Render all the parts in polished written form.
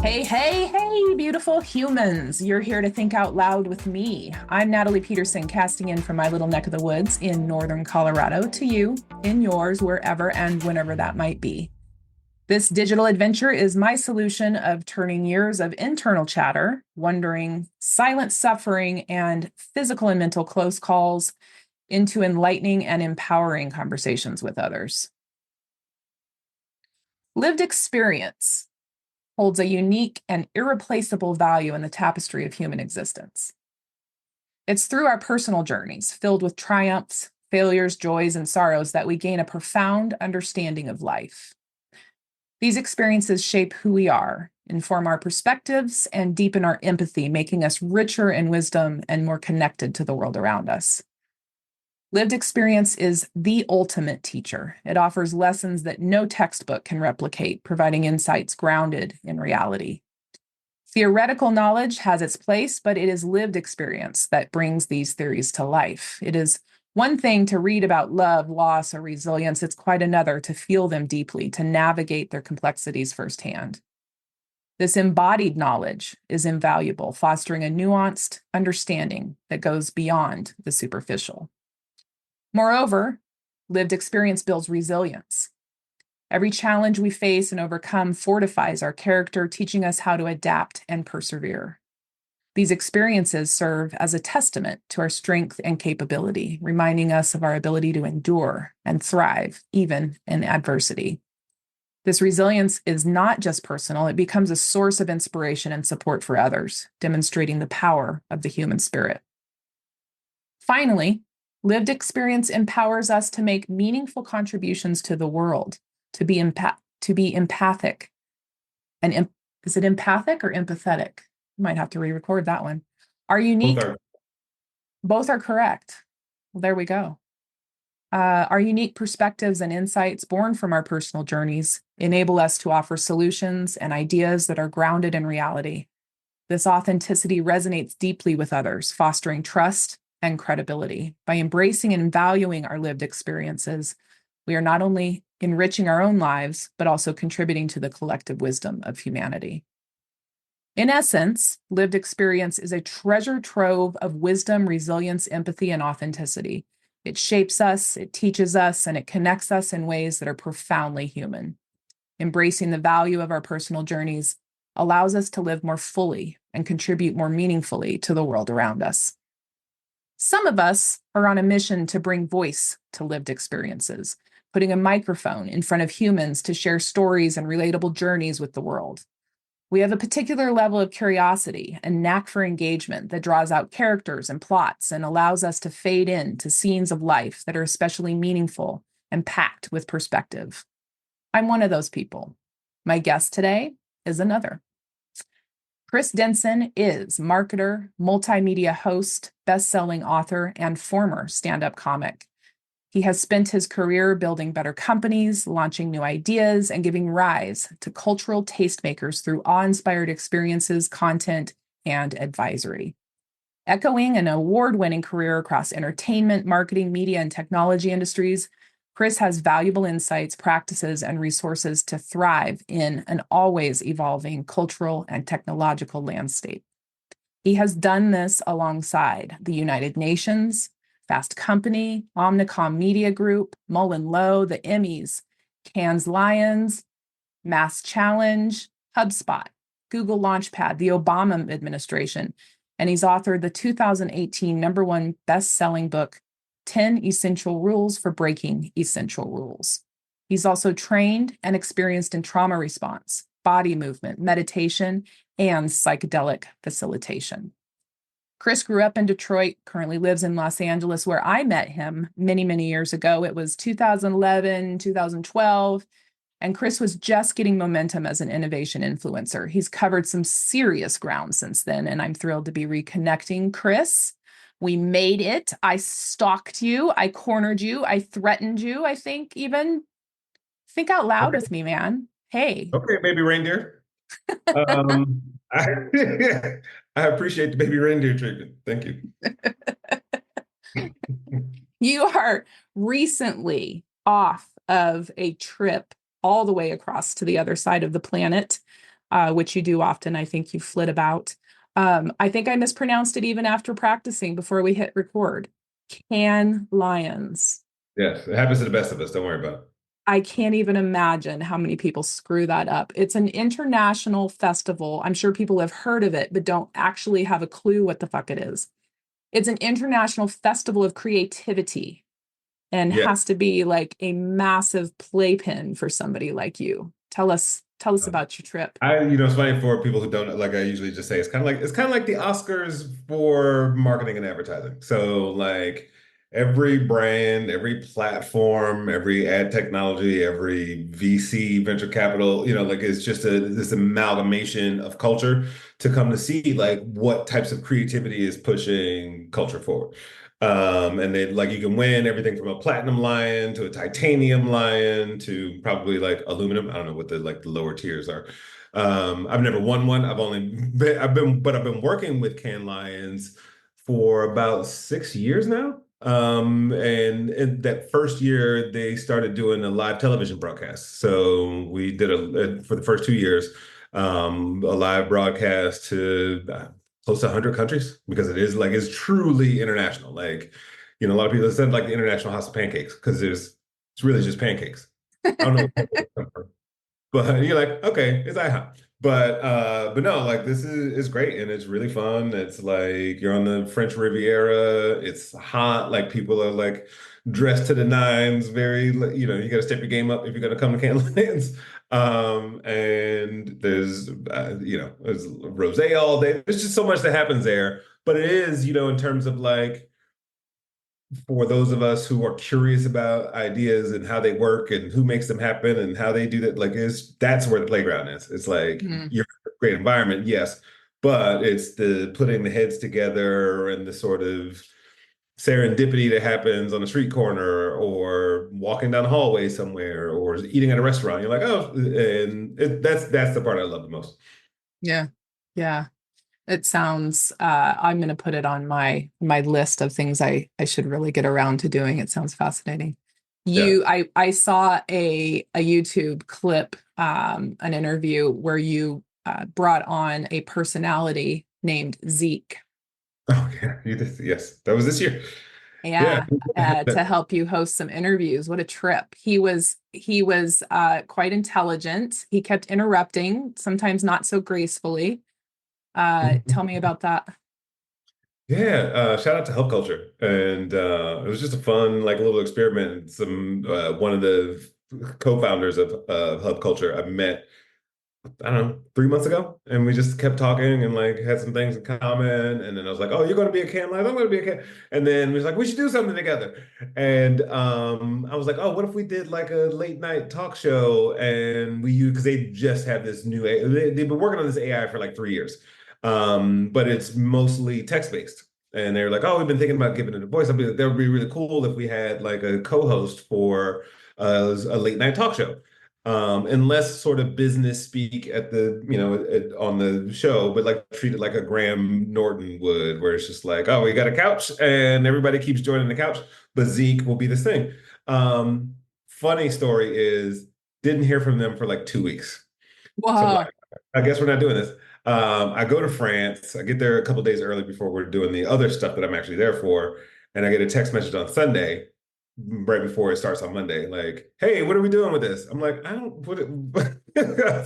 Hey, hey, hey, beautiful humans. You're here to think out loud with me. I'm Natalie Peterson, casting in from my little neck of the woods in northern Colorado to you, in yours, wherever and whenever that might be. This digital adventure is my solution of turning years of internal chatter, wondering, silent suffering, and physical and mental close calls into enlightening and empowering conversations with others. Lived experience holds a unique and irreplaceable value in the tapestry of human existence. It's through our personal journeys, filled with triumphs, failures, joys, and sorrows, that we gain a profound understanding of life. These experiences shape who we are, inform our perspectives, and deepen our empathy, making us richer in wisdom and more connected to the world around us. Lived experience is the ultimate teacher. It offers lessons that no textbook can replicate, providing insights grounded in reality. Theoretical knowledge has its place, but it is lived experience that brings these theories to life. It is one thing to read about love, loss, or resilience. It's quite another to feel them deeply, to navigate their complexities firsthand. This embodied knowledge is invaluable, fostering a nuanced understanding that goes beyond the superficial. Moreover, lived experience builds resilience. Every challenge we face and overcome fortifies our character, teaching us how to adapt and persevere. These experiences serve as a testament to our strength and capability, reminding us of our ability to endure and thrive, even in adversity. This resilience is not just personal, it becomes a source of inspiration and support for others, demonstrating the power of the human spirit. Finally, lived experience empowers us to make meaningful contributions to the world, to be empathic. And is it empathic or empathetic? Might have to re-record that one. Both are correct. Well, there we go. Our unique perspectives and insights born from our personal journeys enable us to offer solutions and ideas that are grounded in reality. This authenticity resonates deeply with others, fostering trust and credibility. By embracing and valuing our lived experiences, we are not only enriching our own lives, but also contributing to the collective wisdom of humanity. In essence, lived experience is a treasure trove of wisdom, resilience, empathy, and authenticity. It shapes us, it teaches us, and it connects us in ways that are profoundly human. Embracing the value of our personal journeys allows us to live more fully and contribute more meaningfully to the world around us. Some of us are on a mission to bring voice to lived experiences, putting a microphone in front of humans to share stories and relatable journeys with the world. We have a particular level of curiosity and knack for engagement that draws out characters and plots and allows us to fade into scenes of life that are especially meaningful and packed with perspective. I'm one of those people. My guest today is another. Chris Denson is marketer, multimedia host, best-selling author, and former stand-up comic. He has spent his career building better companies, launching new ideas, and giving rise to cultural tastemakers through awe-inspired experiences, content, and advisory. Echoing an award-winning career across entertainment, marketing, media, and technology industries, Chris has valuable insights, practices, and resources to thrive in an always evolving cultural and technological landscape. He has done this alongside the United Nations, Fast Company, Omnicom Media Group, Mullen Lowe, the Emmys, Cannes Lions, Mass Challenge, HubSpot, Google Launchpad, the Obama administration, and he's authored the 2018 #1 best-selling book, 10 Essential Rules for Breaking Essential Rules. He's also trained and experienced in trauma response, body movement, meditation, and psychedelic facilitation. Chris grew up in Detroit, currently lives in Los Angeles, where I met him many, many years ago. It was 2011, 2012, and Chris was just getting momentum as an innovation influencer. He's covered some serious ground since then, and I'm thrilled to be reconnecting. Chris, we made it. I stalked you. I cornered you. I threatened you, I think even. Think out loud with me, man. Hey. Okay, baby reindeer. Um, I, I appreciate the baby reindeer treatment. Thank you. You are recently off of a trip all the way across to the other side of the planet. which you do often. I think you flit about. I think I mispronounced it even after practicing before we hit record. Can lions. Yes, it happens to the best of us. Don't worry about it. I can't even imagine how many people screw that up. It's an international festival. I'm sure people have heard of it, but don't actually have a clue what the fuck it is. It's an international festival of creativity and Yeah. has to be like a massive playpen for somebody like you. Tell us about your trip. It's funny for people who don't like. I usually just say it's kind of like the Oscars for marketing and advertising. So like every brand, every platform, every ad technology, every VC venture capital, like it's just this amalgamation of culture to come to see like what types of creativity is pushing culture forward. And they like you can win everything from a platinum lion to a titanium lion to probably like aluminum. I don't know what the lower tiers are. I've never won one. I've been working with Cannes Lions for about 6 years now. And in that first year, they started doing a live television broadcast. So we did for the first 2 years, a live broadcast to close to 100 countries because it's truly international. Like, a lot of people said like the International House of Pancakes because it's really just pancakes. I don't know. But you're like, okay, it's IHOP. But no, like this is great and it's really fun. It's like you're on the French Riviera. It's hot. Like people are like dressed to the nines. Very, you got to step your game up if you're gonna come to Cannes Lions. And there's rosé all day. There's just so much that happens there. But it is, in terms of like for those of us who are curious about ideas and how they work and who makes them happen and how they do that, like that's where the playground is. It's like Mhm. you're in a great environment, yes, but it's the putting the heads together and the sort of serendipity that happens on a street corner or walking down the hallway somewhere or eating at a restaurant. You're like, oh, and that's the part I love the most. Yeah. Yeah. It sounds I'm going to put it on my list of things I should really get around to doing. It sounds fascinating. Yeah. I saw a YouTube clip, an interview where you brought on a personality named Zeke. Oh yeah, you did. Yes, that was this year. Yeah. Yeah, to help you host some interviews. What a trip. He was quite intelligent. He kept interrupting, sometimes not so gracefully. Tell me about that. Yeah, shout out to Hub Culture. And it was just a fun, like little experiment. Some one of the co-founders of Hub Culture I met, I don't know, 3 months ago. And we just kept talking and like had some things in common. And then I was like, oh, you're gonna be a Can Live? I'm gonna be a Can. And then we was like, we should do something together. And I was like, oh, what if we did like a late night talk show and we use because they just have this new they've been working on this AI for like 3 years. But it's mostly text-based. And they're like, oh, we've been thinking about giving it a voice. That would be really cool if we had like a co-host for a late night talk show. And less sort of business speak at on the show, but like treat it like a Graham Norton would, where it's just like, oh, we got a couch and everybody keeps joining the couch, but Zeke will be this thing. Funny story is, didn't hear from them for like 2 weeks. So I'm Wow. like, I guess we're not doing this. I go to France. I get there a couple days early before we're doing the other stuff that I'm actually there for, and I get a text message on Sunday, right before it starts on Monday, like, "Hey, what are we doing with this?" I'm like, "I don't put it."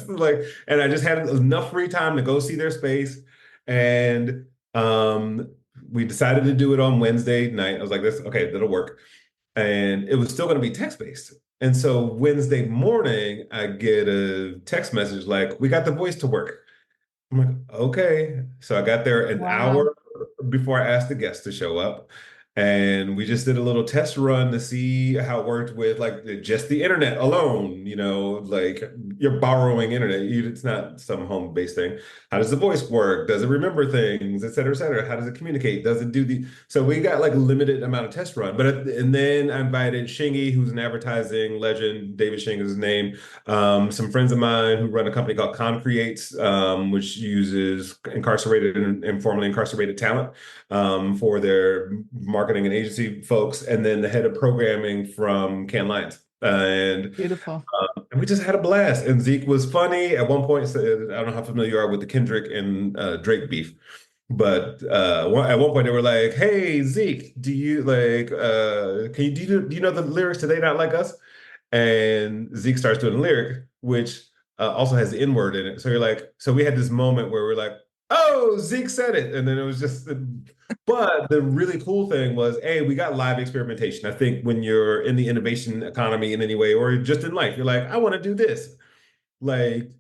Like, and I just had enough free time to go see their space, and we decided to do it on Wednesday night. I was like, "This okay? That'll work." And it was still going to be text based. And so Wednesday morning, I get a text message like, "We got the voice to work." I'm like, okay. So I got there an Wow. hour before I asked the guests to show up. And we just did a little test run to see how it worked with like just the internet alone, like you're borrowing internet. It's not some home-based thing. How does the voice work? Does it remember things, et cetera, et cetera? How does it communicate? Does it do so we got like limited amount of test run, and then I invited Shingy, who's an advertising legend. David Shing is his name. Some friends of mine who run a company called Concreates, which uses incarcerated and formerly incarcerated talent for their marketing and agency folks, and then the head of programming from Cannes Lions. And Beautiful. and we just had a blast. And Zeke was funny at one point. So I don't know how familiar you are with the Kendrick and Drake beef, but at one point they were like, "Hey Zeke, do you like? Can you do you know the lyrics to They Not Like Us?" And Zeke starts doing the lyric, which also has the N word in it. So you're like, so we had this moment where we're like, "Oh, Zeke said it," and then it was just. But the really cool thing was, hey, we got live experimentation. I think when you're in the innovation economy in any way, or just in life, you're like, I want to do this. Like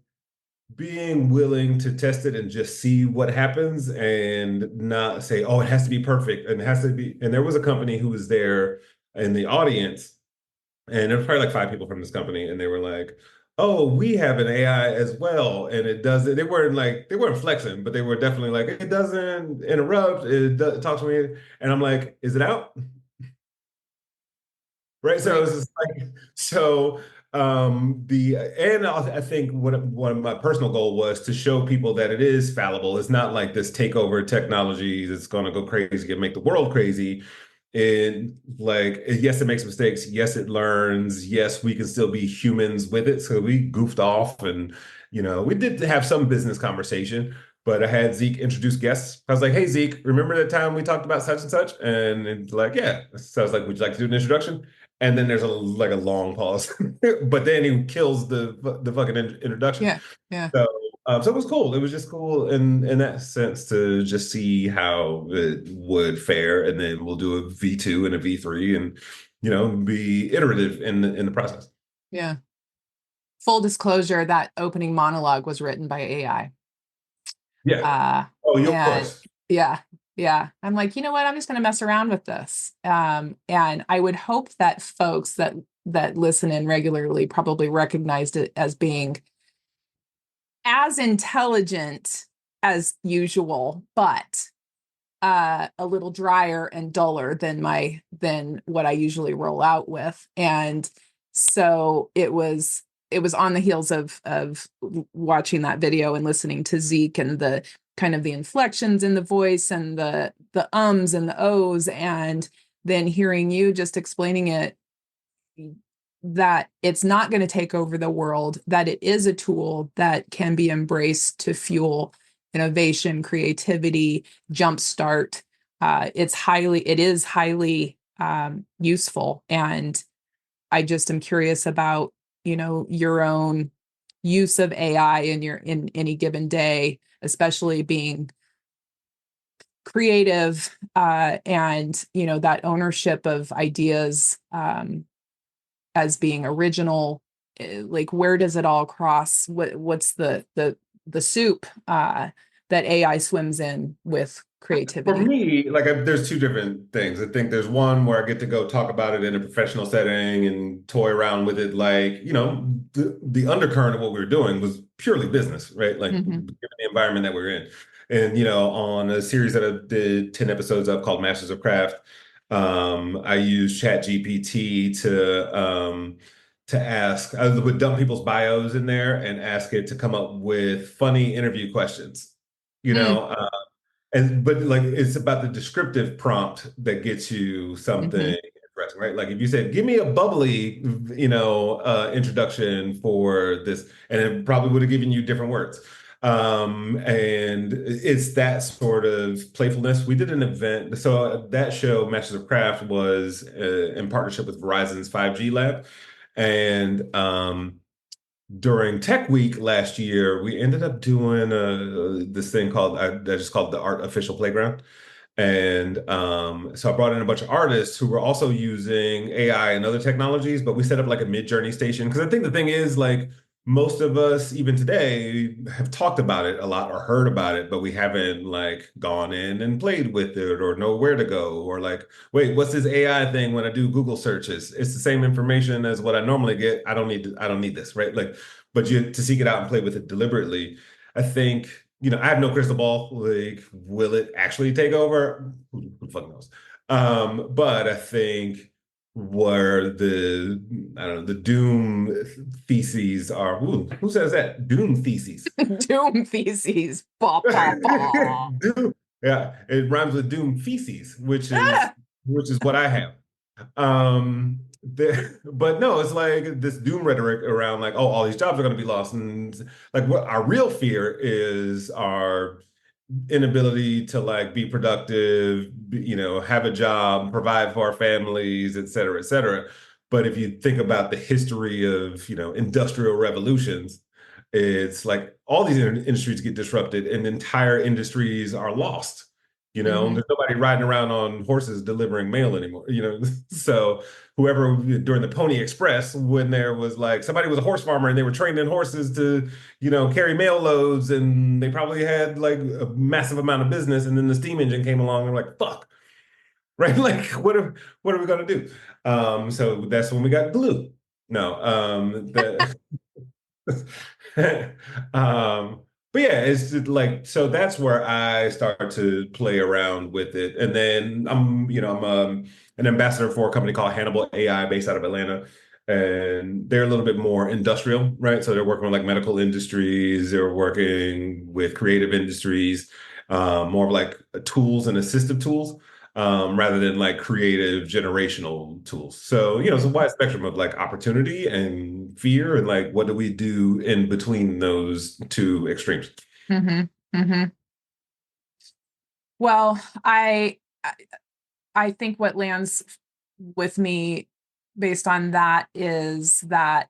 being willing to test it and just see what happens and not say, oh, it has to be perfect and it has to be. And there was a company who was there in the audience, and there was probably like five people from this company, and they were like, "Oh, we have an AI as well, and it doesn't." They weren't flexing, but they were definitely like, "It doesn't interrupt. It talks to me," and I'm like, "Is it out?" Right. So Right. it's just like so. I think one of my personal goal was to show people that it is fallible. It's not like this takeover technology that's going to go crazy and make the world crazy. And like, yes, it makes mistakes. Yes, it learns. Yes, we can still be humans with it. So we goofed off, and we did have some business conversation. But I had Zeke introduce guests. I was like, "Hey, Zeke, remember that time we talked about such and such?" And it's like, "Yeah." So I was like, "Would you like to do an introduction?" And then there's a long pause, but then he kills the fucking introduction. Yeah. Yeah. So so it was cool. It was just cool in that sense to just see how it would fare, and then we'll do a V2 and a V3, and be iterative in the process. Yeah. Full disclosure, that opening monologue was written by AI. Yeah. Uh, Oh, of and course. yeah, yeah. I'm like, you know what? I'm just going to mess around with this. And I would hope that folks that listen in regularly probably recognized it as being as intelligent as usual, but a little drier and duller than what I usually roll out with. And so it was on the heels of watching that video and listening to Zeke and the kind of the inflections in the voice and the ums and the ohs, and then hearing you just explaining it, that it's not going to take over the world, that it is a tool that can be embraced to fuel innovation, creativity, jumpstart. It is highly useful. And I just am curious about, your own use of AI in any given day, especially being creative, and, that ownership of ideas, as being original. Like, where does it all cross? What's the soup that AI swims in with For creativity? me, like there's two different things. I think there's one where I get to go talk about it in a professional setting and toy around with it. Like, the undercurrent of what we were doing was purely business, right? Like Hmm. given the environment that we're in. And, on a series that I did 10 episodes of called Masters of Craft, I used Chat GPT I would dump people's bios in there and ask it to come up with funny interview questions. You Mm. know, but like it's about the descriptive prompt that gets you something Hmm. interesting, right? Like if you said, "Give me a bubbly, introduction for this," and it probably would have given you different words. And it's that sort of playfulness. We did an event, so that show, Masters of Craft, was in partnership with Verizon's 5G lab, and during Tech Week last year, we ended up doing this thing called I just called the Art Official Playground. And so I brought in a bunch of artists who were also using AI and other technologies, but we set up like a mid-journey station. Because I think the thing is, like, most of us, even today, have talked about it a lot or heard about it, but we haven't like gone in and played with it or know where to go or like, wait, what's this AI thing when I do Google searches? It's the same information as what I normally get. I don't need this, right? Like, but you to seek it out and play with it deliberately. I think I have no crystal ball. Like, will it actually take over? Who the fuck knows? But I think where I don't know, the doom theses are. Ooh, who says that? Doom theses. Doom theses. Ba, ba, ba. Doom. Yeah, it rhymes with doom feces, which is what I have. but no, it's like this doom rhetoric around like, oh, all these jobs are going to be lost, and like what our real fear is our inability to like be productive, have a job, provide for our families, et cetera, et cetera. But if you think about the history of, industrial revolutions, it's like all these industries get disrupted and entire industries are lost. Hmm. There's nobody riding around on horses delivering mail anymore. So whoever during the Pony Express, when there was like somebody was a horse farmer and they were training horses to carry mail loads, and they probably had like a massive amount of business, and then the steam engine came along and they're like, fuck, right? Like, what are we gonna do? So that's when we got glue. No, um, but yeah, it's just like so that's where I start to play around with it. And then I'm an ambassador for a company called Hannibal AI based out of Atlanta. And they're a little bit more industrial, right? So they're working with like medical industries, they're working with creative industries, more of like tools and assistive tools rather than like creative generational tools. So, it's a wide spectrum of like opportunity and fear, and like what do we do in between those two extremes? Hmm. Hmm. Well, I think what lands with me based on that is the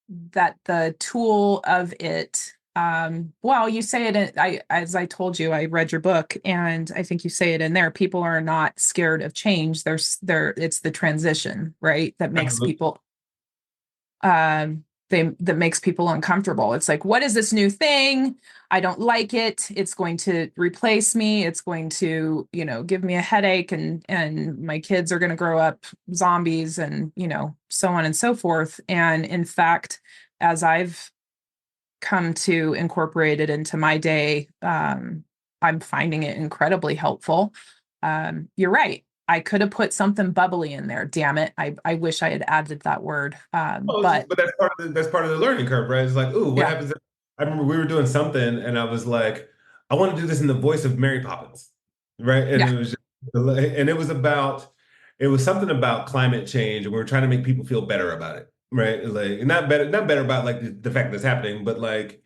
the tool of it, well, you say it as I told you, I read your book, and I think you say it in there, people are not scared of change. It's the transition, right, that makes Absolutely. people that makes people uncomfortable. It's like, what is this new thing? I don't like it. It's going to replace me. It's going to, give me a headache, and my kids are going to grow up zombies, and, so on and so forth. And in fact, as I've come to incorporate it into my day, I'm finding it incredibly helpful. You're right. I could have put something bubbly in there. Damn it. I wish I had added that word. But But that's part of the learning curve, right? It's like, ooh, what yeah, happens if I remember we were doing something and I was like, I want to do this in the voice of Mary Poppins, right? And yeah, it was just, and it was something about climate change, and we were trying to make people feel better about it, right? Like not better about like the fact that's happening, but like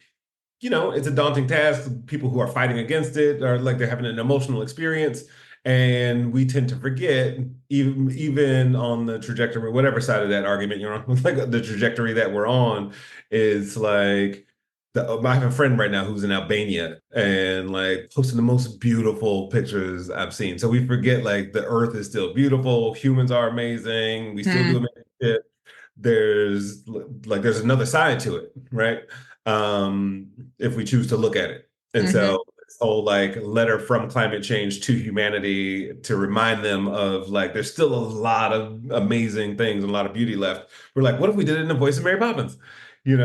it's a daunting task. People who are fighting against it are like they're having an emotional experience, and we tend to forget, even on the trajectory, whatever side of that argument you're on, like the trajectory that we're on is like I have a friend right now who's in Albania and like posting the most beautiful pictures I've seen. So we forget like the earth is still beautiful, humans are amazing, we still do mm, amazing shit. There's another side to it, right? Um, if we choose to look at it. And hmm, so this whole like letter from climate change to humanity to remind them of like there's still a lot of amazing things and a lot of beauty left. We're like, what if we did it in the voice of Mary Poppins? And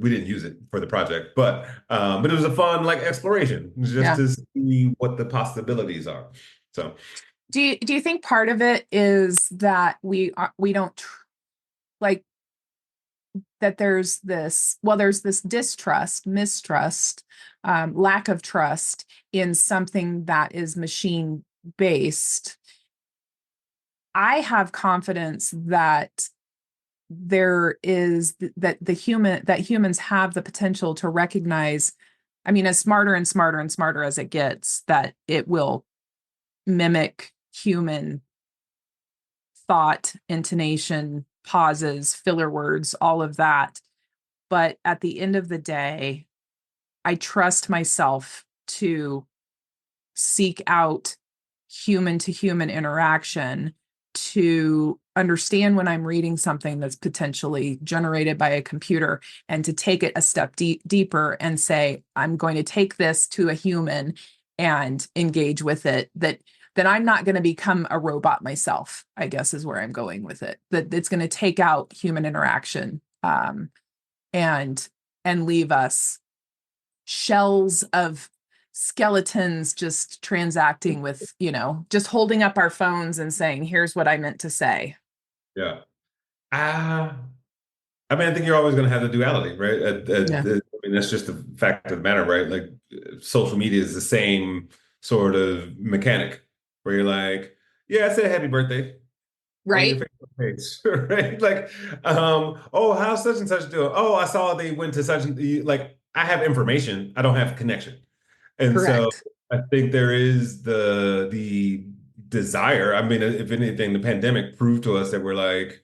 we didn't use it for the project, but it was a fun like exploration just yeah. to see what the possibilities are. So Do you think part of it is that we don't like that there's this distrust, mistrust, lack of trust in something that is machine based. I have confidence that humans have the potential to recognize, I mean, as smarter and smarter and smarter as it gets, that it will mimic human thought, intonation, pauses, filler words, all of that. But at the end of the day, I trust myself to seek out human to human interaction, to understand when I'm reading something that's potentially generated by a computer, and to take it a step deeper and say, I'm going to take this to a human and engage with it. That I'm not going to become a robot myself, I guess is where I'm going with it. That it's going to take out human interaction, and leave us shells of skeletons just transacting with, just holding up our phones and saying, here's what I meant to say. yeah. Ah, I mean, I think you're always going to have the duality, right? Yeah. I mean, that's just the fact of the matter, right? Like social media is the same sort of mechanic where you're like, Yeah, I said happy birthday on your Right? Facebook page, right? Like, oh, how's such and such doing? Oh, I saw they went to such and like I have information, I don't have connection. And so Correct. I think there is the desire. I mean, if anything, the pandemic proved to us that we're like,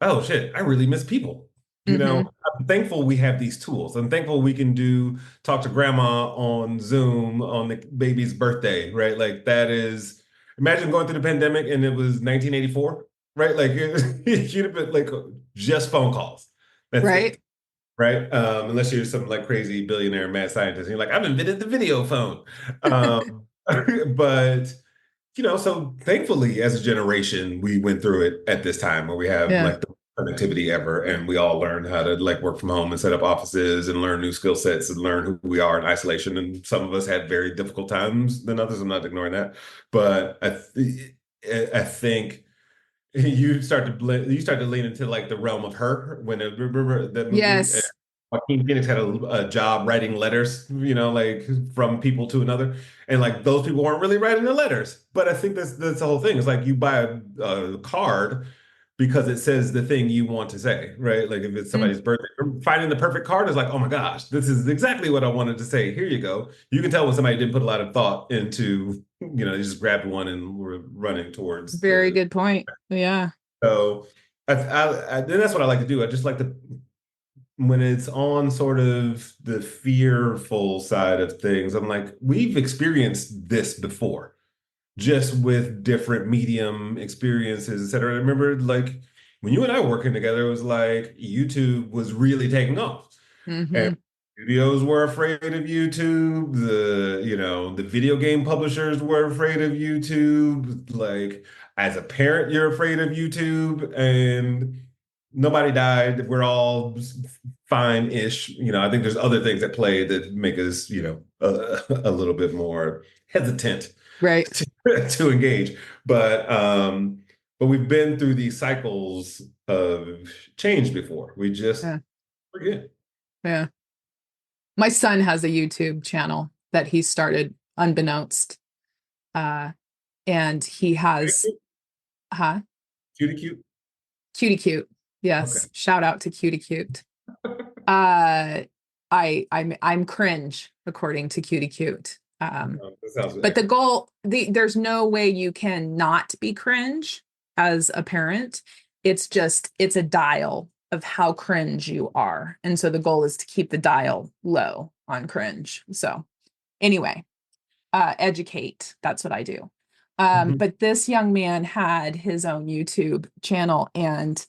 oh shit, I really miss people. You know, Hmm. I'm thankful we have these tools. I'm thankful we can do talk to grandma on Zoom on the baby's birthday, right? Like that is imagine going through the pandemic and it was 1984, right? Like you'd have been like just phone calls. That's Right? it, right? Unless you're some like crazy billionaire mad scientist and you're like, I've invented the video phone. Um, but so thankfully, as a generation, we went through it at this time where we have Yeah. like the connectivity ever, and we all learned how to like work from home and set up offices and learn new skill sets and learn who we are in isolation. And some of us had very difficult times than others. I'm not ignoring that, but I think you start to lean into like the realm of her when remember that movie. Yes. Joaquin Phoenix had a job writing letters, like from people to another, and like those people weren't really writing the letters. But I think that's the whole thing. It's like you buy a card because it says the thing you want to say, right? Like if it's Mm, somebody's birthday, finding the perfect card is like, oh my gosh, this is exactly what I wanted to say. Here you go. You can tell when somebody didn't put a lot of thought into, they just grabbed one and were running towards very the good point. Yeah. so then that's what I like to do. I just like to when it's on sort of the fearful side of things. I'm like, we've experienced this before, just with different medium experiences, et cetera. I remember like when you and I were working together, it was like YouTube was really taking off. And Hmm. studios were afraid of YouTube. The video game publishers were afraid of YouTube. Like, as a parent, you're afraid of YouTube, and nobody died. We're all fine-ish. I think there's other things at play that make us, a little bit more hesitant Right. to engage. But we've been through these cycles of change before. We just Yeah. forget. Yeah. My son has a YouTube channel that he started unbeknownst. Uh, and he has, huh? Cutie cute. Cutie Cute. Okay. Yes. Shout out to Cutie Cute. Uh, I'm cringe according to Cutie Cute. That sounds But the accurate. goal, there's no way you can not be cringe as a parent. It's a dial of how cringe you are. And so the goal is to keep the dial low on cringe. So anyway, educate. That's what I do. Mhm. But this young man had his own YouTube channel, and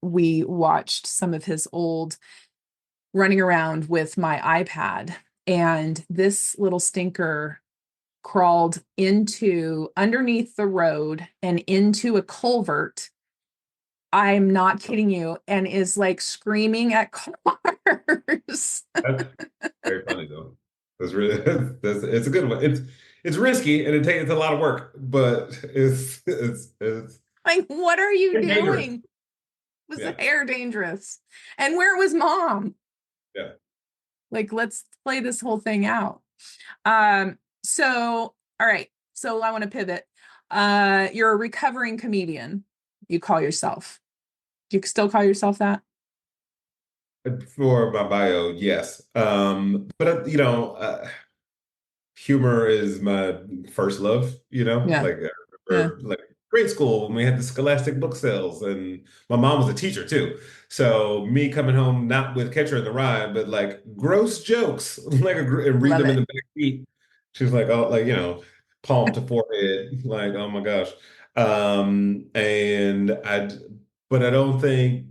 we watched some of his old running around with my iPad. And this little stinker crawled into underneath the road and into a culvert. I'm not kidding you, and is like screaming at cars. That's very funny though. That's really it's a good one. It's risky and it's a lot of work, but it's Like, what are you dangerous. doing? Was the Yeah, hair dangerous? And where was mom? yeah. Like, let's play this whole thing out. So, all right. So I want to pivot. You're a recovering comedian, you call yourself. Do you still call yourself that? For my bio, yes. But humor is my first love, Yeah. like I Yeah. remember like grade school when we had the Scholastic book sales and my mom was a teacher too. So me coming home not with Catcher in the Rye, but like gross jokes, like and read Love them in it. the back seat. She was like, oh, like, palm to forehead, like, oh my gosh. And but I don't think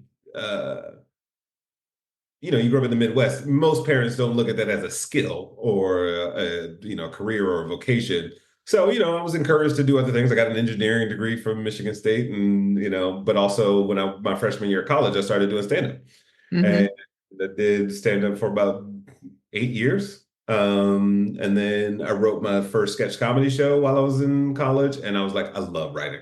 you grow up in the Midwest, most parents don't look at that as a skill or career or a vocation. So, I was encouraged to do other things. I got an engineering degree from Michigan State and, but also when my freshman year of college, I started doing stand-up. Mm-hmm. And I did stand-up for about 8 years. And then I wrote my first sketch comedy show while I was in college. And I was like, I love writing.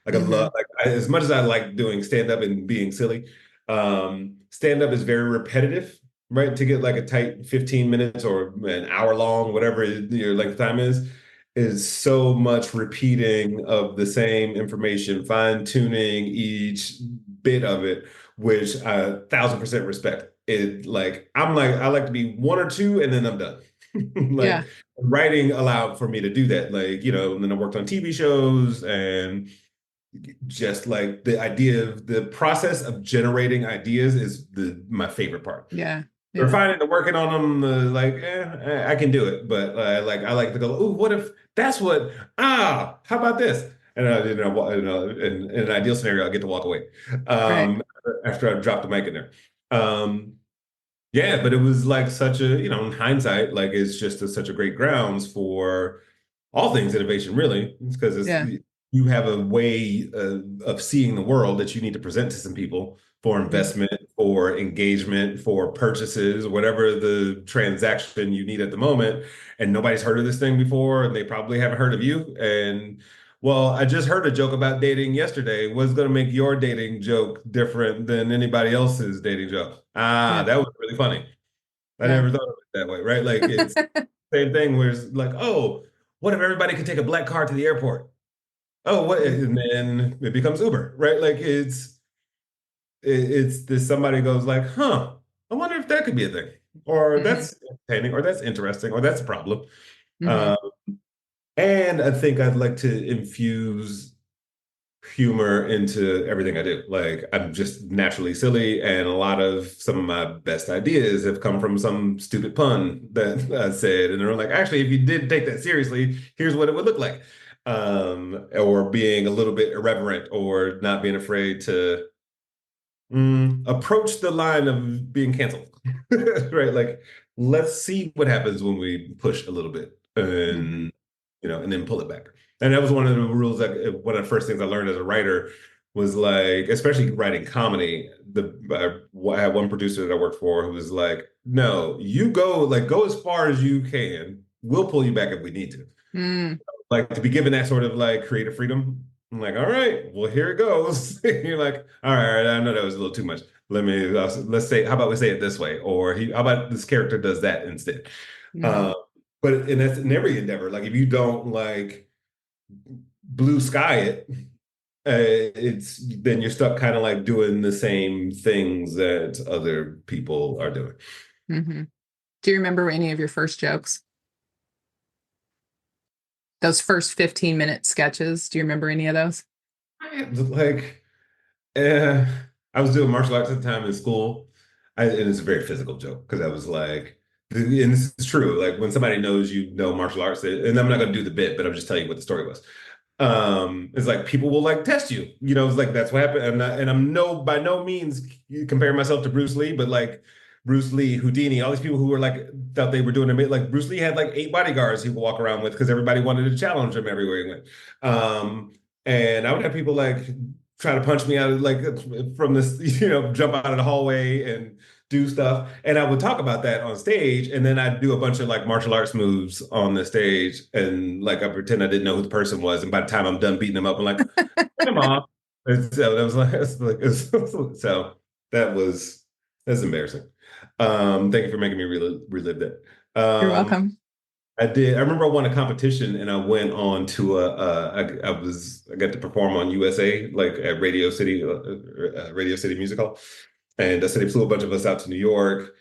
Like I Mm-hmm. love as much as I like doing stand-up and being silly, stand-up is very repetitive, right? To get like a tight 15 minutes or an hour long, whatever your length of time is. is so much repeating of the same information, fine tuning each bit of it, which I 1,000% respect. It like I'm like I like to be one or two and then I'm done. Like Yeah. writing allowed for me to do that. Like, and then I worked on TV shows and just like the idea of the process of generating ideas is my favorite part. Yeah. Yeah. Refining and working on them, like, I can do it, but I like to go, oh, what if that's what, how about this? And in an ideal scenario, I get to walk away Right. um, after I drop the mic in there. Um, yeah, but it was like such a, in hindsight, like it's just such a great grounds for all things innovation, really, because Yeah. you have a way of seeing the world that you need to present to some people for Mm, investment, for engagement, for purchases, whatever the transaction you need at the moment. And nobody's heard of this thing before, and they probably haven't heard of you. And well, I just heard a joke about dating yesterday. What's going to make your dating joke different than anybody else's dating joke? Ah, yeah. that was really funny. I Yeah. never thought of it that way, right? Like it's same thing where it's like, oh, what if everybody could take a black car to the airport? Oh, what? Mm, And then it becomes Uber, right? Like it's this somebody goes like, huh, I wonder if that could be a thing, or mhm, that's entertaining, or that's interesting, or that's a problem. mhm, Uh, and I think I'd like to infuse humor into everything I do. Like I'm just naturally silly, and a lot of some of my best ideas have come from some stupid pun that I said, and they're like, actually, if you did take that seriously, here's what it would look like. Or being a little bit irreverent, or not being afraid to approach the line of being canceled, right? Like, let's see what happens when we push a little bit, mhm, and then pull it back. And that was one of the rules. That one of the first things I learned as a writer was like, especially writing comedy. I had one producer that I worked for who was like, "No, you go as far as you can. We'll pull you back if we need to." mm, Like to be given that sort of like creative freedom. I'm like, all right, well, here it goes. You're like, all right, I know that was a little too much. Let's say, how about we say it this way? Or how about this character does that instead? mhm, Uh, and that's in every endeavor. Like if you don't like blue sky it, it's then you're stuck kind of like doing the same things that other people are doing. mhm. Do you remember any of your first jokes? Those first 15-minute sketches? Do you remember any of those? Like Uh, I was doing martial arts at the time in school. And it's a very physical joke because I was like, and this is true. Like when somebody knows you know martial arts, and I'm not going to do the bit, but I'm just telling you what the story was. It's like people will like test you. It's like that's what happened. I'm by no means comparing myself to Bruce Lee, but like Bruce Lee, Houdini, all these people who were like thought they were doing it. Like Bruce Lee had like 8 bodyguards he would walk around with because everybody wanted to challenge him everywhere he went. And I would have people like try to punch me out of like from this, jump out of the hallway and do stuff. And I would talk about that on stage, and then I'd do a bunch of like martial arts moves on the stage, and like I pretend I didn't know who the person was. And by the time I'm done beating them up, I'm like, "Come on!" And so that was like, so that was that's embarrassing. Thank you for making me relive that. You're Um, welcome. I did. I remember I won a competition and I went on to I got to perform on USA like at Radio City Music Hall, and so they flew a bunch of us out to New York,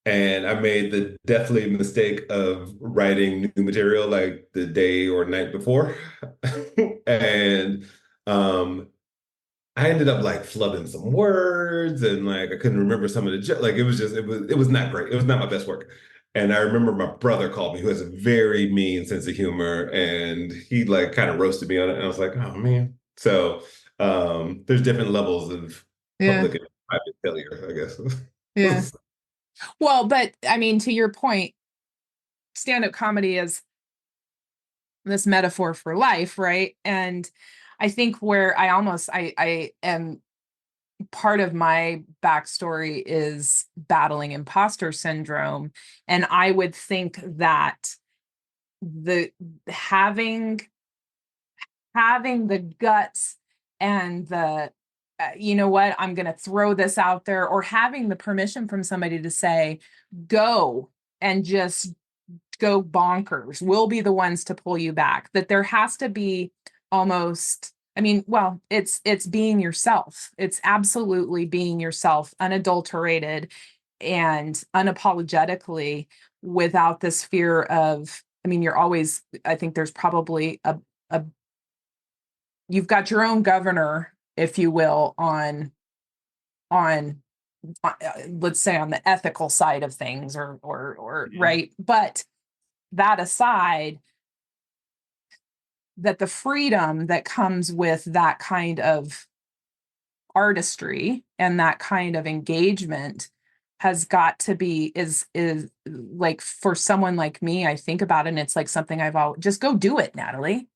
and I made the deathly mistake of writing new material like the day or night before, and um, I ended up like flubbing some words and like I couldn't remember some of the like it was not great. It was not my best work. And I remember my brother called me who has a very mean sense of humor and he like kind of roasted me on it and I was like, "Oh man." So there's different levels of Yeah. public and private failure, I Yeah. guess. Well, but I mean, to your point, stand-up comedy is this metaphor for life, right? And I think where I am part of my backstory is battling imposter syndrome. And I would think that the having having the guts and the you know what, I'm going to throw this out there, or having the permission from somebody to say go and just go bonkers. We'll be the ones to pull you back. That there has to be almost, I mean, well, it's being yourself. It's absolutely being yourself, unadulterated and unapologetically, without this fear of, I mean, you're always, I think there's probably a you've got your own governor, if you will, on let's say on the ethical side of things, or right. But that aside, that the freedom that comes with that kind of artistry and that kind of engagement has got to be, is like, for someone like me, I think about it and it's like something I've always, just go do it, Natalie.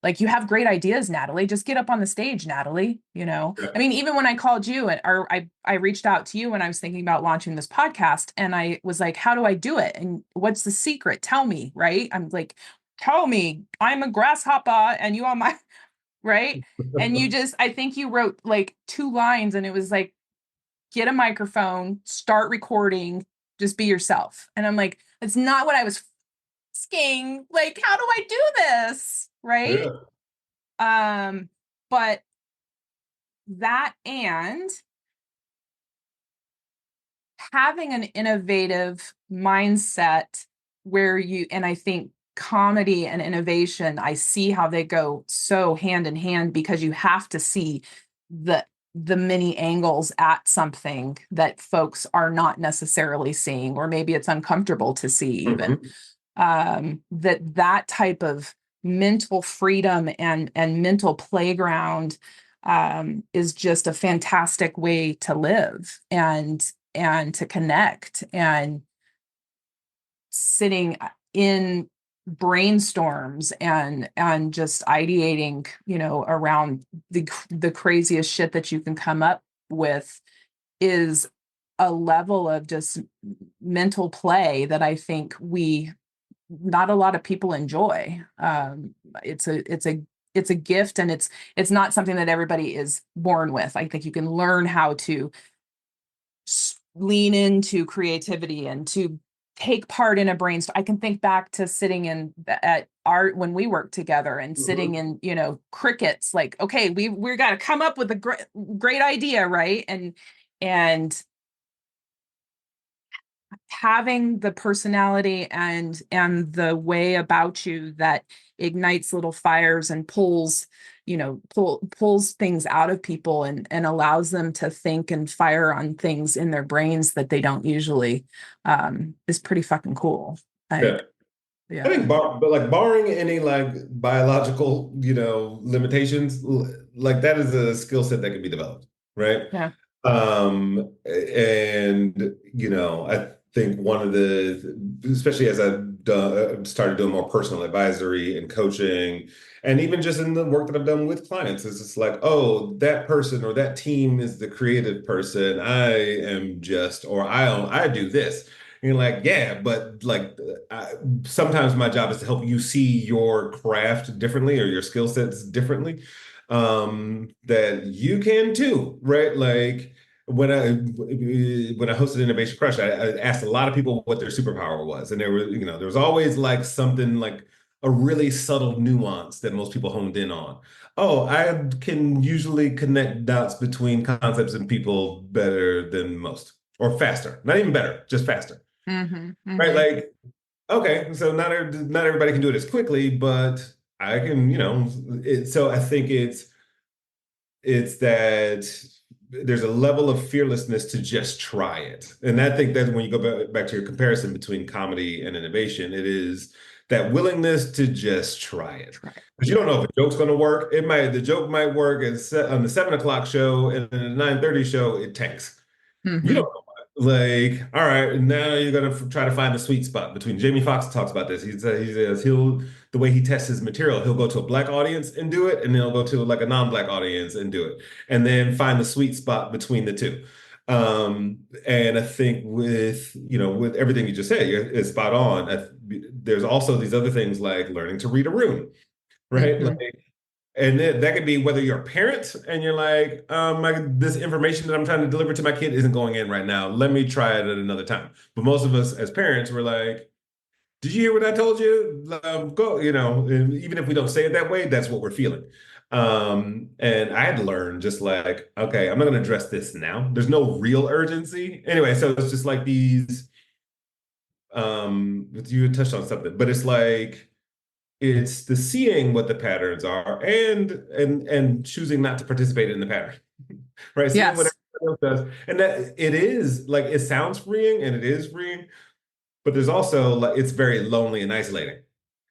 Like, you have great ideas, Natalie. Just get up on the stage, Natalie. I mean, even when I called you, or I reached out to you when I was thinking about launching this podcast, and I was like, how do I do it? And what's the secret? Tell me, right? I'm like, tell me, I'm a grasshopper and you are my, right? And you just, I think you wrote like 2 lines and it was like, get a microphone, start recording, just be yourself. And I'm like, it's not what I was asking. Like, how do I do this? Right. Yeah. But that, and having an innovative mindset where you, and I think comedy and innovation, I see how they go so hand in hand, because you have to see the many angles at something that folks are not necessarily seeing, or maybe it's uncomfortable to see even. Mhm. That type of mental freedom and mental playground is just a fantastic way to live and to connect, and sitting in brainstorms and just ideating, around the craziest shit that you can come up with, is a level of just mental play that I think not a lot of people enjoy. It's a gift, and it's not something that everybody is born with. I think you can learn how to lean into creativity and to take part in a brainstorm. I can think back to sitting at art when we worked together, and sitting Mhm. in, crickets, like, okay, we got to come up with a great idea, right? And having the personality and the way about you that ignites little fires and pulls things out of people, and allows them to think and fire on things in their brains that they don't usually, is pretty fucking cool. Yeah. Like, I yeah. think, but like barring any like biological, limitations, like that is a skill set that can be developed, right? Yeah. And I think one of the, especially as started doing more personal advisory and coaching, and even just in the work that I've done with clients, is it's like, oh, that person or that team is the creative person. I am just, or I do this. And you're like, yeah, but like, sometimes my job is to help you see your craft differently or your skill sets differently, that you can too, right? Like when I hosted Innovation Crush, I asked a lot of people what their superpower was, and there was always like something like a really subtle nuance that most people honed in on. Oh, I can usually connect dots between concepts and people better than most, or faster. Not even better, just faster. Mm-hmm. Right? Mm-hmm. Like, okay, so not everybody can do it as quickly, but I can, so I think it's that there's a level of fearlessness to just try it. And I think that when you go back to your comparison between comedy and innovation, it is that willingness to just try it. Try it. Because you don't Yeah. know if a joke's going to work. The joke might work on the 7 o'clock show, and then the 9:30 show, it tanks. You don't Mm-hmm. know. Like, all right, now you're gonna try to find the sweet spot between. Jamie Foxx talks about this. He says the way he tests his material, he'll go to a black audience and do it, and then he'll go to like a non-black audience and do it, and then find the sweet spot between the two. And I think with everything you just said, it's spot on. There's also these other things like learning to read a room, right? Mm-hmm. Like, and that could be whether you're a parent and you're like, this information that I'm trying to deliver to my kid isn't going in right now. Let me try it at another time. But most of us as parents, we're like, did you hear what I told you? Go, and even if we don't say it that way, that's what we're feeling. And I had to learn just like, okay, I'm not going to address this now. There's no real urgency. Anyway, so it's just like these, you had touched on something, but it's like, it's the seeing what the patterns are and choosing not to participate in the pattern, right? Seeing what Yes. everyone else does. And that it is like, it sounds freeing and it is freeing, but there's also like, it's very lonely and isolating.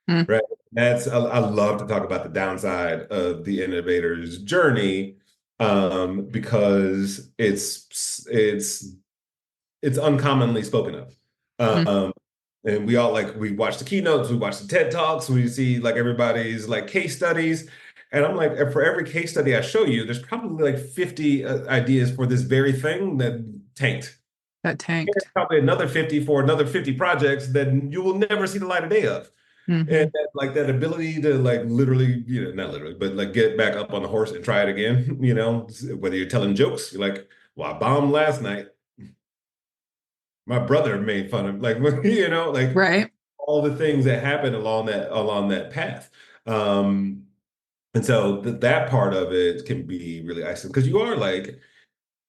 Mm, Right. I love to talk about the downside of the innovator's journey, because it's uncommonly spoken of. mm, Um, and we all like we watch the keynotes, we watch the TED Talks, we see like everybody's like case studies. And I'm like, for every case study I show you, there's probably like 50 ideas for this very thing that tanked. that There's tanked. probably another 50 for another 50 projects that you will never see the light of day of. And Hmm. that, like that ability to like literally, not literally, but like get back up on the horse and try it again, whether you're telling jokes, you're like, well, I bombed last night. My brother made fun of like, like Right. all the things that happen along that path. Um, and so that part of it can be really isolating because you are like,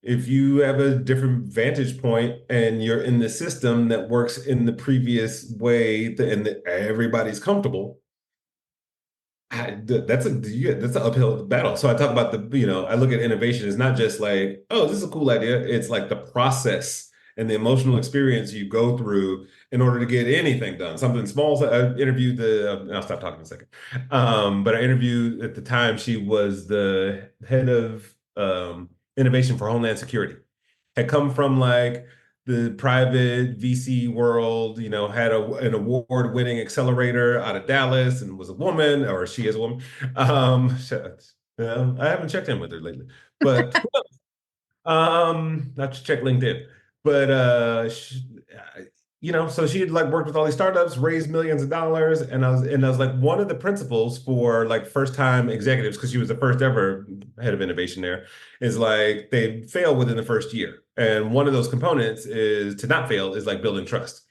if you have a different vantage point and you're in the system that works in the previous way and that everybody's comfortable, that's an uphill battle. So I talk about I look at innovation as not just like, oh, this is a cool idea. It's like the process and the emotional experience you go through in order to get anything done. Something small. So I interviewed I'll stop talking in a second. But I interviewed at the time, she was the head of innovation for Homeland Security, had come from like the private VC world, had an award-winning accelerator out of Dallas and was a woman, or she is a woman. I haven't checked in with her lately, but not to check LinkedIn, but so she had like worked with all these startups, raised millions of dollars, and I was like one of the principles for like first time executives because she was the first ever head of innovation there is like they fail within the first year, and one of those components is to not fail is like building trust.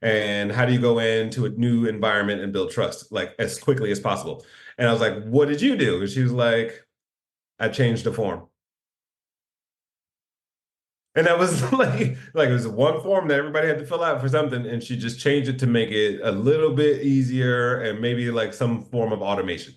And how do you go into a new environment and build trust like as quickly as possible? And I was like, "What did you do?" And she was like, "I changed the form." And that was like it was one form that everybody had to fill out for something, and she just changed it to make it a little bit easier and maybe like some form of automation.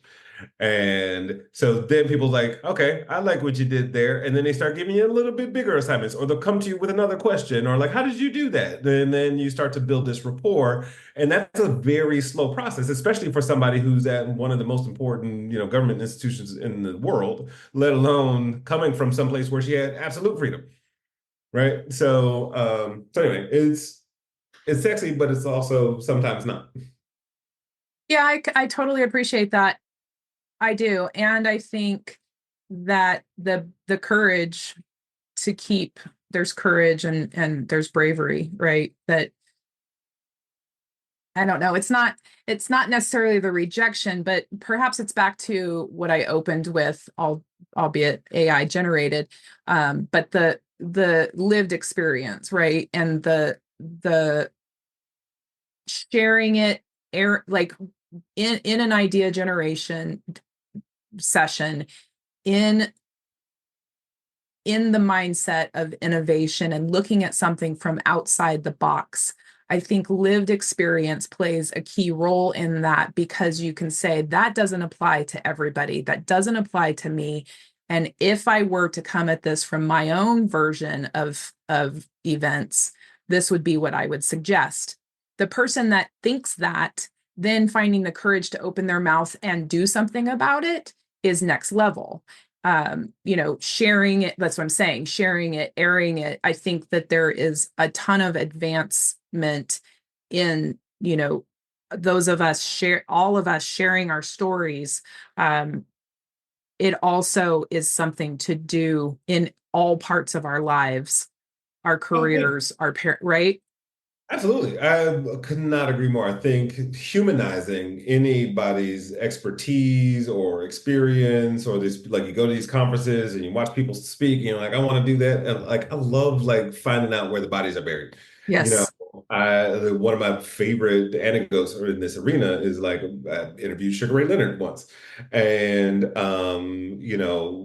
And so then people like, okay, I like what you did there. And then they start giving you a little bit bigger assignments, or they'll come to you with another question, or like, how did you do that? And then you start to build this rapport. And that's a very slow process, especially for somebody who's at one of the most important, government institutions in the world, let alone coming from someplace where she had absolute freedom. Right. So anyway, it's sexy, but it's also sometimes not. Yeah, I totally appreciate that. I do. And I think that the courage to keep there's courage and there's bravery, right? That I don't know. It's not necessarily the rejection, but perhaps it's back to what I opened with, albeit AI generated, but the lived experience, right? And the sharing it like in an idea generation session in the mindset of innovation and looking at something from outside the box. I think lived experience plays a key role in that because you can say that doesn't apply to everybody, that doesn't apply to me. And if I were to come at this from my own version of events, this would be what I would suggest. The person that thinks that, then finding the courage to open their mouth and do something about it is next level. Sharing it, that's what I'm saying, sharing it, airing it. I think that there is a ton of advancement in, those of us all of us sharing our stories. It also is something to do in all parts of our lives, our Oh, yeah. careers, our parent, right? Absolutely. I could not agree more. I think humanizing anybody's expertise or experience, or this, like you go to these conferences and you watch people speak, and you're like, I want to do that. And like, I love like finding out where the bodies are buried, you know, Yes. One of my favorite anecdotes in this arena is like I interviewed Sugar Ray Leonard once, and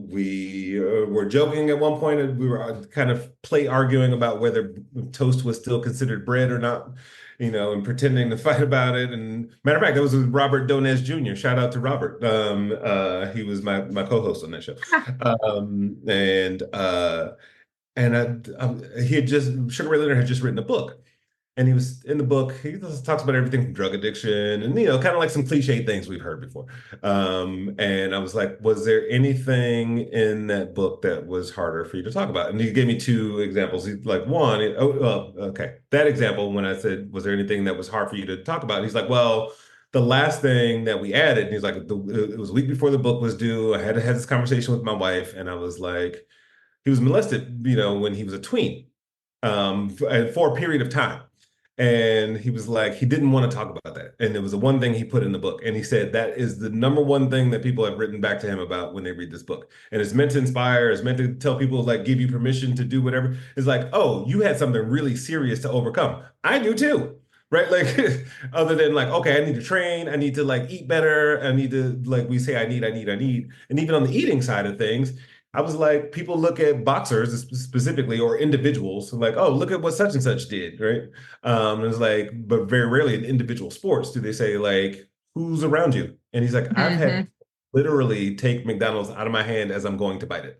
we were joking at one point, and we were kind of play arguing about whether toast was still considered bread or not, and pretending to fight about it. And matter of fact, that was with Robert Donez Jr. Shout out to Robert. He was my co-host on that show, um, and uh, he had just Sugar Ray Leonard had just written a book. And he was in the book, he just talks about everything from drug addiction and, kind of like some cliche things we've heard before. And I was like, was there anything in that book that was harder for you to talk about? And he gave me two examples. He's like, one, okay, that example, when I said, was there anything that was hard for you to talk about? He's like, well, the last thing that we added, and he's like, it was a week before the book was due. I had to have this conversation with my wife, and I was like, he was molested, when he was a tween, for a period of time. And he was like, he didn't want to talk about that. And it was the one thing he put in the book. And he said that is the number one thing that people have written back to him about when they read this book. And it's meant to inspire, it's meant to tell people, like, give you permission to do whatever. It's like, oh, you had something really serious to overcome. I do too. Right. Like, other than like, okay, I need to train, I need to like eat better, I need to, like we say, I need. And even on the eating side of things, I was like, people look at boxers specifically or individuals like, oh, look at what such and such did, right? It's like, but very rarely in individual sports do they say like, who's around you? And he's like, I've had Hmm. literally take McDonald's out of my hand as I'm going to bite it.